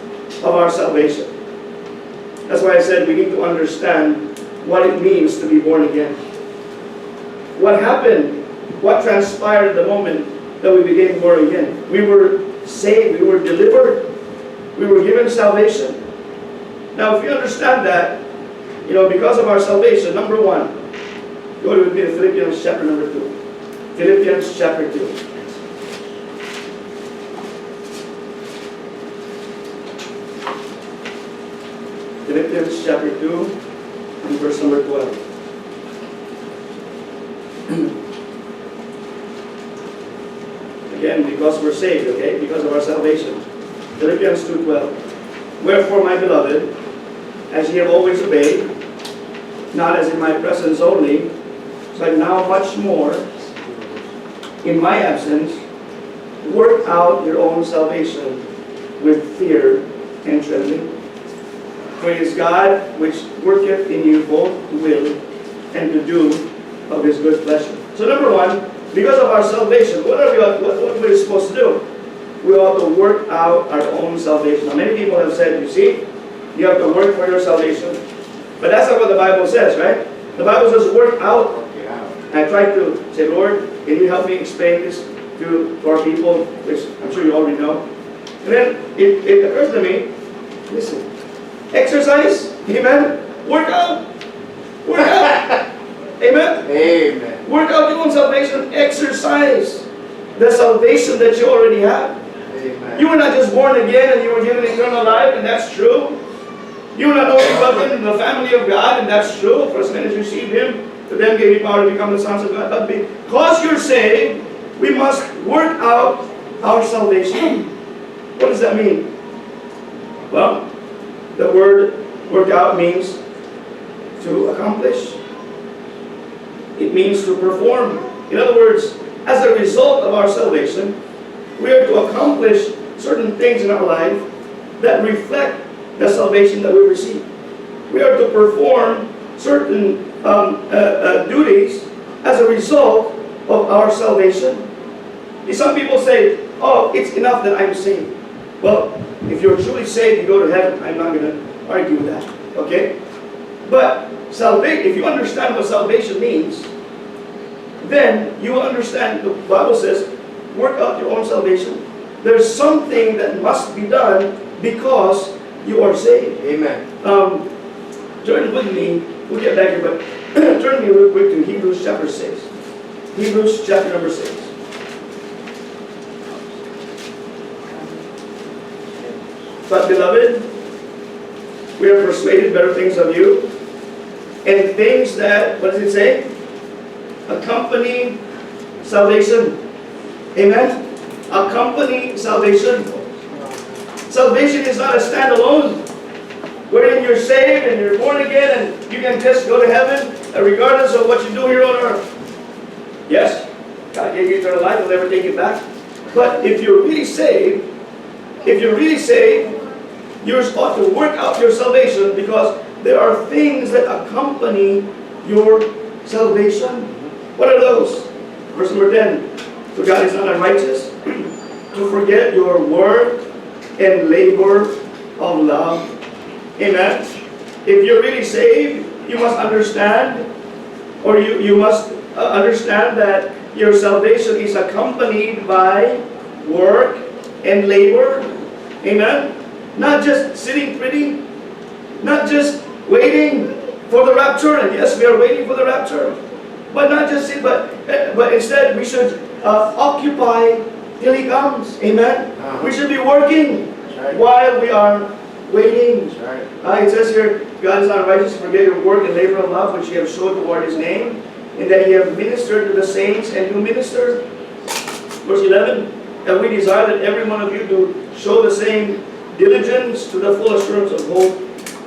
of our salvation, that's why I said we need to understand what it means to be born again. What happened? What transpired at the moment that we became born again? We were saved. We were delivered. We were given salvation. Now, if you understand that, because of our salvation, number one, go with me to Philippians chapter number 2. Philippians chapter 2. Philippians chapter 2 and verse number 12. Again, because we're saved, okay? Because of our salvation. Philippians 2:12. Wherefore, my beloved, as ye have always obeyed, not as in my presence only, but now much more in my absence, work out your own salvation with fear and trembling. For it is God which worketh in you both to will and to do of His good pleasure. So number one, because of our salvation, what are we supposed to do? We ought to work out our own salvation. Now, many people have said, you see, you have to work for your salvation. But that's not what the Bible says, right? The Bible says work out. And I tried to say, Lord, can you help me explain this to our people, which I'm sure you already know. And then it occurs to me, listen, exercise, amen, work out. Work out. Amen? Amen. Work out your own salvation. Exercise the salvation that you already have. Amen. You were not just born again and you were given eternal life, and that's true. You were not only welcomed in the family of God, and that's true. First men received Him, to them gave He power to become the sons of God. But because you're saved, we must work out our salvation. What does that mean? Well, the word work out means to accomplish. It means to perform. In other words, as a result of our salvation, we are to accomplish certain things in our life that reflect the salvation that we receive. We are to perform certain duties as a result of our salvation. Some people say, oh, it's enough that I'm saved. Well, if you're truly saved, you go to heaven. I'm not going to argue with that. Okay? But if you understand what salvation means, then you will understand, the Bible says, work out your own salvation. There's something that must be done because you are saved. Amen. Turn with me, we'll get back here, but turn me real quick to Hebrews chapter 6. Hebrews chapter number 6. But beloved, we are persuaded better things of you, and things that, what does it say? Accompany salvation. Amen? Accompany salvation. Salvation is not a standalone, wherein you're saved and you're born again and you can just go to heaven regardless of what you do here on earth. Yes, God gave you eternal life, He'll never take it back. But if you're really saved, you're supposed to work out your salvation, because there are things that accompany your salvation. What are those? Verse number 10. For God is not unrighteous to forget your work and labor of love. Amen. If you're really saved, you must understand, or you must understand that your salvation is accompanied by work and labor. Amen. Not just sitting pretty, not just waiting for the rapture. And yes, we are waiting for the rapture, but not just sit, but instead we should occupy till He comes. Amen. We should be working while we are waiting. It says here, God is not righteous to forget your work and labor of love which you have showed toward His name, and that you have ministered to the saints and do minister. Verse 11. And we desire that every one of you do show the same diligence to the full assurance of hope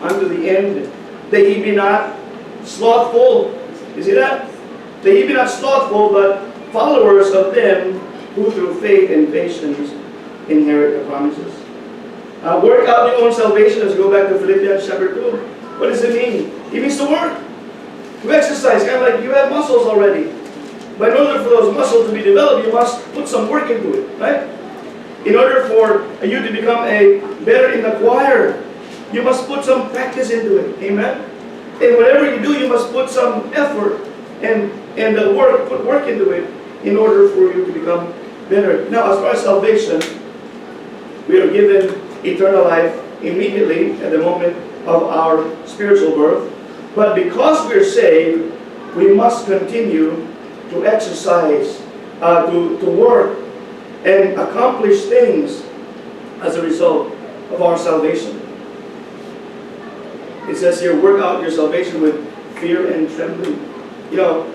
unto the end, that ye be not slothful. You see that? That ye be not slothful, but followers of them who through faith and patience inherit the promises. Work out your own salvation. Let's go back to Philippians chapter 2. What does it mean? It means to work. To exercise, kind of like you have muscles already. But in order for those muscles to be developed, you must put some work into it, right? In order for you to become better in the choir, you must put some practice into it. Amen? And whatever you do, you must put some effort and put work into it in order for you to become better. Now, as far as salvation, we are given eternal life immediately at the moment of our spiritual birth. But because we're saved, we must continue to exercise, to work, and accomplish things as a result of our salvation. It says here, work out your salvation with fear and trembling. You know,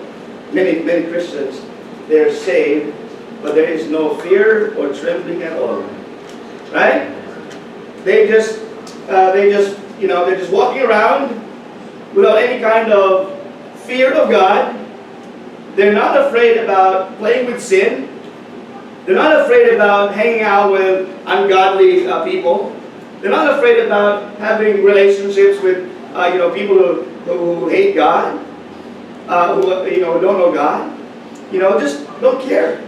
many Christians, they're saved, but there is no fear or trembling at all. Right? They're just walking around without any kind of fear of God. They're not afraid about playing with sin. They're not afraid about hanging out with ungodly people. They're not afraid about having relationships with people who hate God, who don't know God. Just don't care.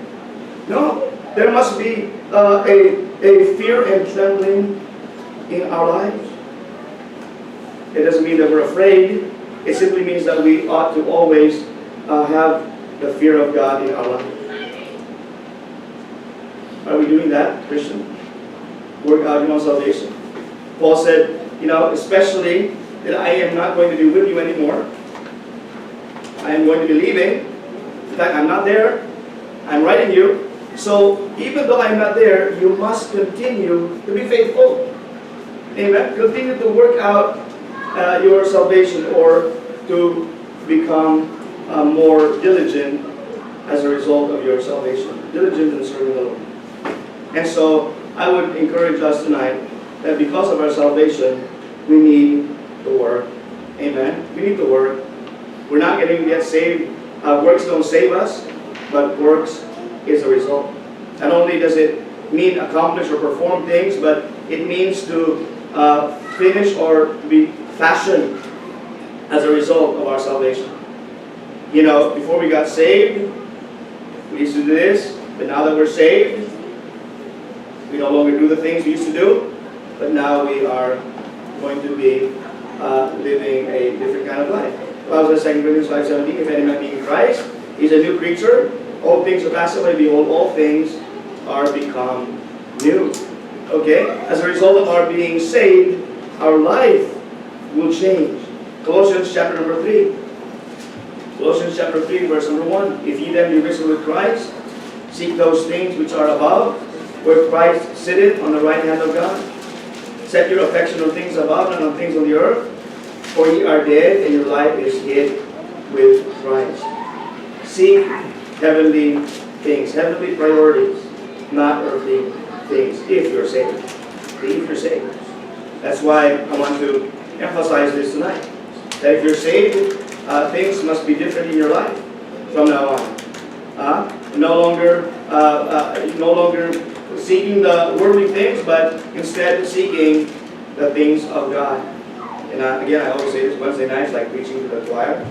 No, there must be a fear and trembling in our lives. It doesn't mean that we're afraid. It simply means that we ought to always have the fear of God in our life. Are we doing that, Christian? Work out your own salvation. Paul said, especially that I am not going to be with you anymore. I am going to be leaving. In fact, I'm not there. I'm writing you. So even though I'm not there, you must continue to be faithful. Amen. Continue to work out your salvation, or to become more diligent as a result of your salvation. Diligent in serving the Lord. And so I would encourage us tonight that because of our salvation, we need to work. Amen. We need to work. We're not getting to get saved. Works don't save us, but works is a result. Not only does it mean accomplish or perform things, but it means to finish or be fashioned as a result of our salvation. You know, before we got saved, we used to do this, but now that we're saved, we no longer do the things we used to do, but now we are going to be living a different kind of life. The Bible says, 2 Corinthians 5:17, if any man be in Christ, he's a new creature. All things are passed away. Behold, all things are become new. Okay? As a result of our being saved, our life will change. Colossians chapter number 3. Colossians chapter 3, verse number 1. If ye then be risen with Christ, seek those things which are above, where Christ sitteth on the right hand of God. Set your affection on things above and on things on the earth. For ye are dead, and your life is hid with Christ. Seek heavenly things, heavenly priorities, not earthly things, if you're saved. If you're saved. That's why I want to emphasize this tonight. That if you're saved, things must be different in your life from now on. No longer seeking the worldly things, but instead seeking the things of God. And again, I always say this, Wednesday nights, like preaching to the choir,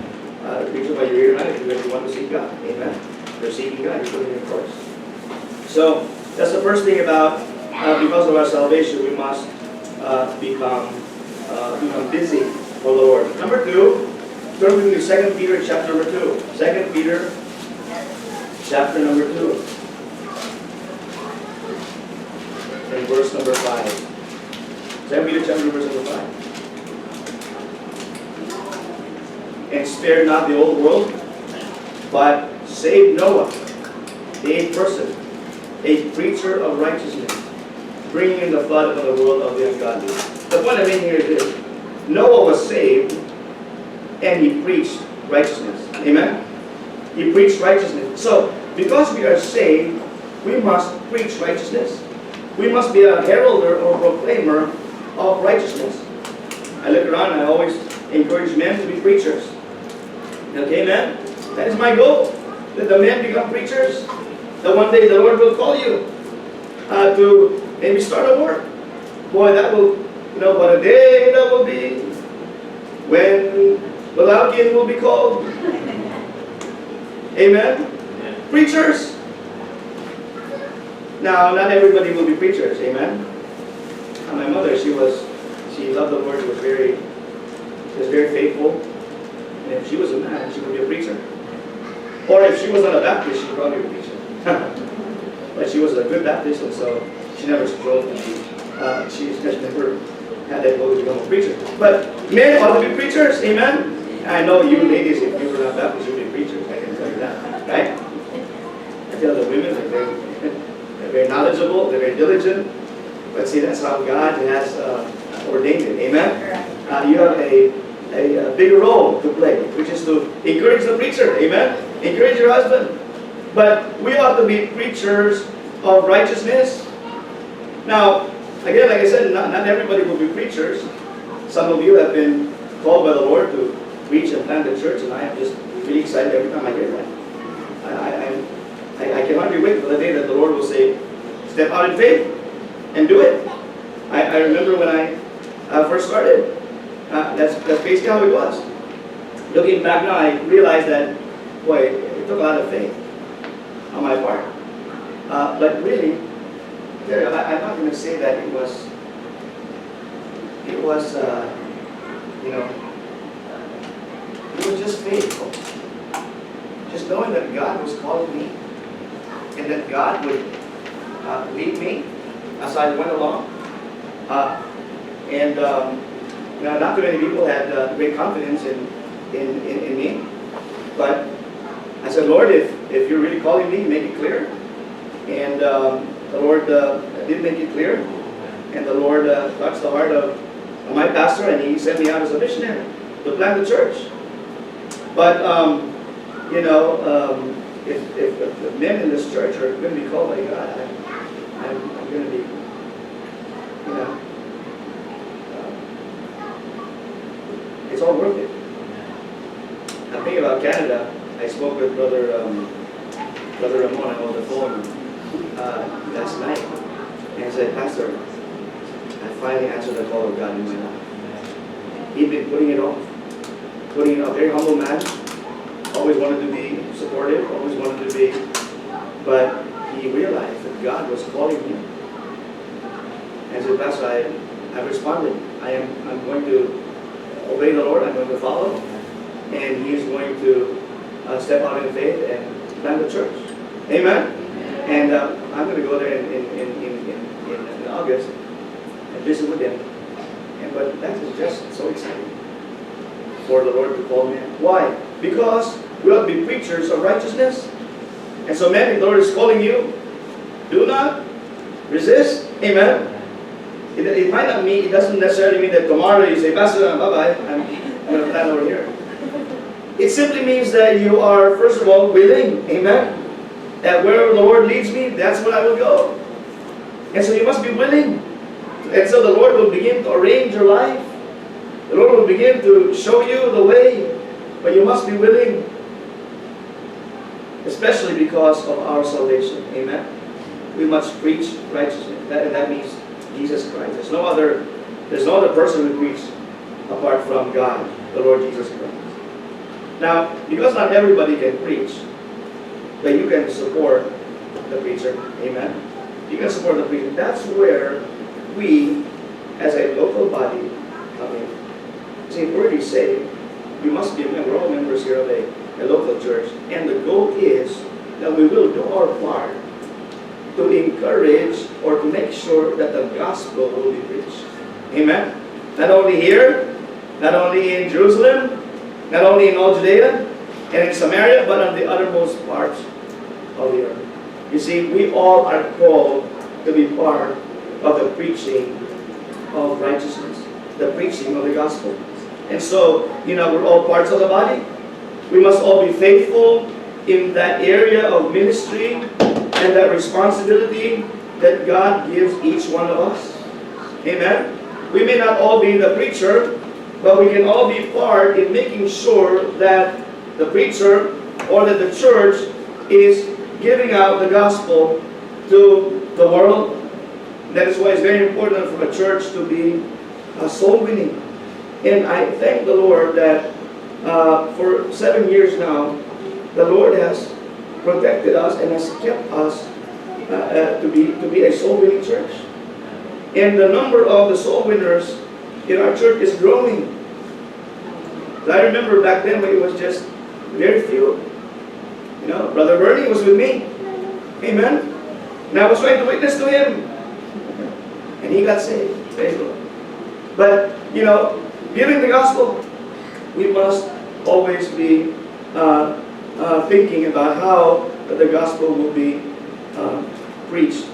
preaching by your ear tonight, if you want to seek God. Amen. If you're seeking God, you're putting Him first. So, that's the first thing about, because of our salvation, we must become busy for the Lord. Number 2, turn with me to 2 Peter chapter number 2. 2 Peter chapter number 2. And verse number 5. 2 Peter chapter verse number 5. And spared not the old world, but saved Noah, a person, a preacher of righteousness, bringing in the flood upon the world of the ungodly. The point I'm making here is this. Noah was saved, and he preached righteousness. Amen? He preached righteousness. So, because we are saved, we must preach righteousness. We must be a heralder or proclaimer of righteousness. I look around and I always encourage men to be preachers. Okay, men? That is my goal. That the men become preachers. That one day the Lord will call you to maybe start a work. Boy, that will, what a day that will be when Balaukian will be called. Amen? Preachers. Now, not everybody will be preachers. Amen? My mother, she loved the Lord. She was very faithful. And if she was a man, she would be a preacher. Or if she was not a Baptist, she would probably be a preacher. But she was a good Baptist, and so she never struggled. She never had that goal to become a preacher. But men ought to be preachers. Amen? I know you ladies, if you were not Baptist, you would be preachers. I can tell you that. Right? I tell the women that they're very knowledgeable, they're very diligent. But see, that's how God has ordained it. Amen? You have a bigger role to play, which is to encourage the preacher. Amen? Encourage your husband. But we ought to be preachers of righteousness. Now, again, like I said, not everybody will be preachers. Some of you have been called by the Lord to preach and plant a church, and I am just really excited every time I hear that. I can hardly wait for the day that the Lord will say, step out in faith and do it. I remember when I first started, that's basically how it was. Looking back now, I realized that, boy, it took a lot of faith on my part. But really, I'm not going to say that it was just faithful. Just knowing that God was calling me and that God would lead me as I went along. Now, not too many people had great confidence in me. But I said, Lord, if you're really calling me, make it clear. And the Lord did make it clear. And the Lord touched the heart of my pastor, and he sent me out as a missionary to plant the church. But, if the men in this church are going to be called by God, I'm going to be, it's all worth it. I'm thinking about Canada. I spoke with Brother Ramon on the phone last night, and I said, Pastor, I finally answered the call of God in my life. He'd been putting it off. Very humble man. Always wanted to be supportive, always wanted to be, but he realized that God was calling him. And so, Pastor, I responded. I'm going to obey the Lord. I'm going to follow, and He's going to step out in faith and plant the church. Amen. And I'm going to go there in August and visit with them. But that is just so exciting for the Lord to call me. Why? Because we ought to be preachers of righteousness. And so, man, if the Lord is calling you, do not resist. Amen. It might not mean, it doesn't necessarily mean that tomorrow you say, Pastor, bye-bye, I'm going to plan over here. It simply means that you are, first of all, willing. Amen. That wherever the Lord leads me, that's where I will go. And so you must be willing. And so the Lord will begin to arrange your life. The Lord will begin to show you the way. But you must be willing. Especially because of our salvation. Amen. We must preach righteousness. That means Jesus Christ. There's no other person who preaches apart from God, the Lord Jesus Christ. Now, because not everybody can preach, but you can support the preacher. Amen. You can support the preacher. That's where we, as a local body, come in. See, if we're already saved, we must be, we're all members here of a local church, and the goal is that we will do our part to encourage or to make sure that the gospel will be preached. Amen. Not only here, not only in Jerusalem, not only in all Judea and in Samaria, but on the uttermost parts of the earth. You see, we all are called to be part of the preaching of righteousness, the preaching of the gospel. And so, we're all parts of the body. We must all be faithful in that area of ministry and that responsibility that God gives each one of us. Amen. We may not all be the preacher, but we can all be part in making sure that the preacher or that the church is giving out the gospel to the world. That is why it's very important for a church to be soul winning. And I thank the Lord that for 7 years now, the Lord has protected us and has kept us to be a soul winning church. And the number of the soul winners in our church is growing. I remember back then when it was just very few. Brother Bernie was with me. Amen. And I was trying to witness to him. And he got saved. Praise the Lord. But, giving the gospel, we must always be thinking about how the gospel will be preached.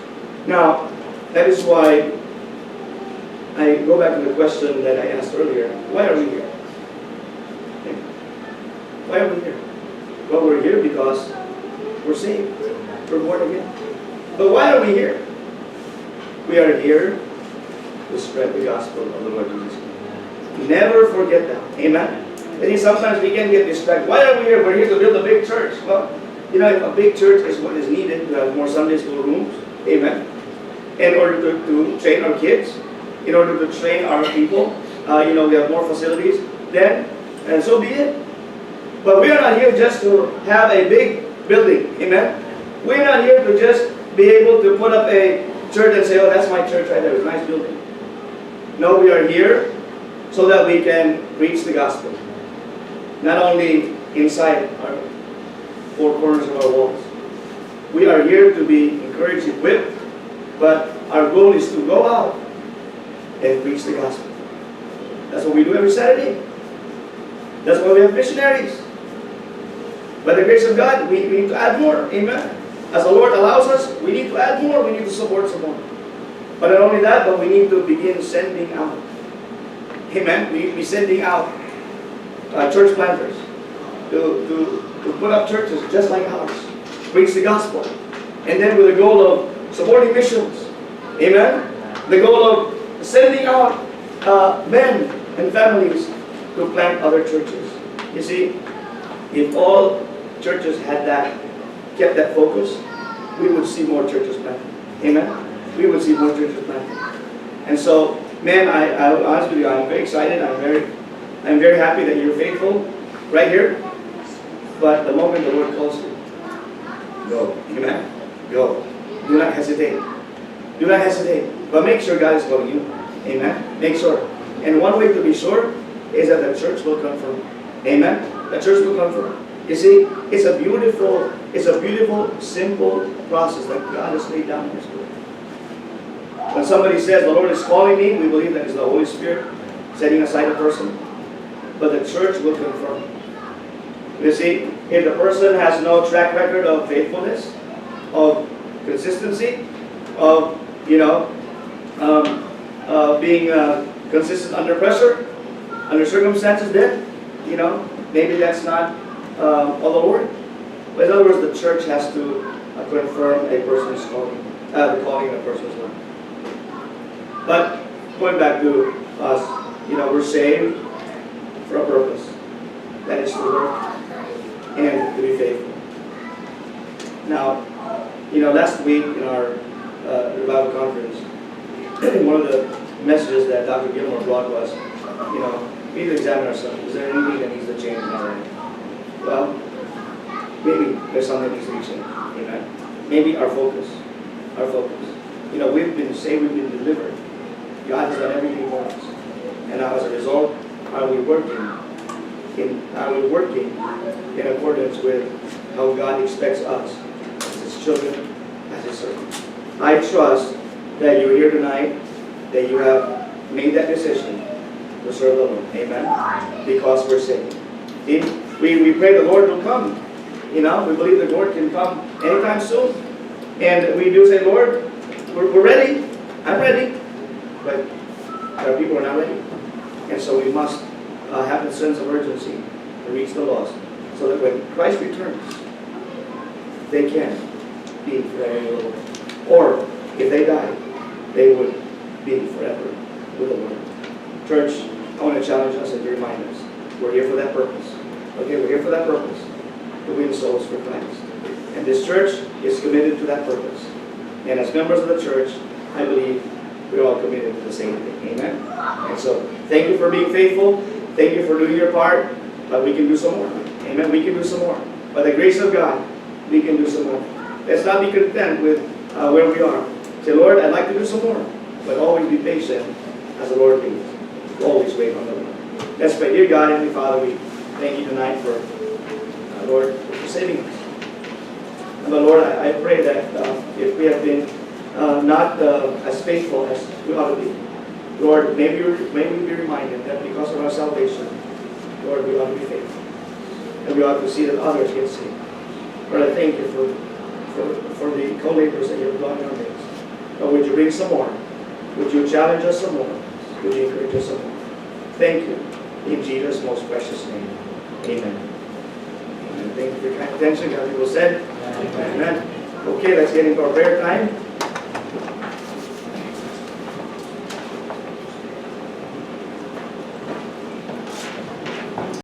Now, that is why I go back to the question that I asked earlier. Why are we here? Why are we here? Well, we're here because we're saved. We're born again. But why are we here? We are here to spread the gospel of the Lord Jesus Christ. Never forget that. Amen? And sometimes we can get distracted. Why are we here? We're here to build a big church. Well, if a big church is what is needed to have more Sunday school rooms. Amen? In order to train our kids, in order to train our people, we have more facilities, then, and so be it. But we are not here just to have a big building. Amen? We're not here to just be able to put up a church and say, oh, that's my church right there. It's a nice building. No, we are here so that we can preach the gospel. Not only inside our four corners of our walls. We are here to be encouraged, equipped, but our goal is to go out and preach the gospel. That's what we do every Saturday. That's why we have missionaries. By the grace of God, we need to add more. Amen. As the Lord allows us, we need to add more. We need to support some more. But not only that, but we need to begin sending out. Amen. We need to be sending out church planters to put up churches just like ours. Preach the gospel. And then with the goal of supporting missions. Amen. The goal of sending out men and families to plant other churches. You see, if all churches had that, kept that focus, we would see more churches planted. Amen? We would see more churches planted. And so, man, I'll honest with you, I'm very excited. I'm very happy that you're faithful right here. But the moment the Lord calls you, go. Amen? Go. Do not hesitate. Do not hesitate. But make sure God is calling you. Amen? Make sure. And one way to be sure is that the church will confirm. Amen? The church will confirm. You see, it's a beautiful, simple process that God has laid down in His Word. When somebody says, the Lord is calling me, we believe that it's the Holy Spirit setting aside a person. But the church will confirm. You see, if the person has no track record of faithfulness, of consistency, of, being consistent under pressure, under circumstances, then, maybe that's not of the Lord. But in other words, the church has to confirm a person's calling, the calling of a person's life. But going back to us, we're saved for a purpose. That is to work and to be faithful. Now, last week in our revival conference, one of the messages that Dr. Gilmore brought was, we need to examine ourselves. Is there anything that needs to change in our life? Well, maybe there's something that needs to be changed. Amen. Maybe our focus. We've been saved, we've been delivered. God has done everything for us. And now as a result, are we working in accordance with how God expects us as His children, as His servants? I trust that you're here tonight, that you have made that decision to serve the Lord. Amen? Because we're saved. See? We pray the Lord will come. We believe the Lord can come anytime soon. And we do say, Lord, we're ready. I'm ready. But there are people who are not ready. And so we must have the sense of urgency to reach the lost. So that when Christ returns, they can be forever with the Lord. Or if they die, they would be forever with the Lord. Church, I want to challenge us and to remind us. We're here for that purpose. Okay, we're here for that purpose. To win souls for Christ. And this church is committed to that purpose. And as members of the church, I believe we're all committed to the same thing. Amen? And so, thank you for being faithful. Thank you for doing your part. But we can do some more. Amen? We can do some more. By the grace of God, we can do some more. Let's not be content with where we are. Say, Lord, I'd like to do some more. But always be patient as the Lord leads. Always wait on the Lord. Let's pray. Dear God, Heavenly Father, we thank you tonight for, Lord, for saving us. But Lord, I pray that if we have been not as faithful as we ought to be, Lord, may we be reminded that because of our salvation, Lord, we ought to be faithful. And we ought to see that others get saved. Lord, I thank you for the co-laborers that you have brought in our midst. Lord, would you bring some more? Would you challenge us some more? Would you encourage us some more? Thank you. In Jesus' most precious name. Amen. Amen. Thank you for your kind attention. God, people said. Amen. Okay, let's get into our prayer time.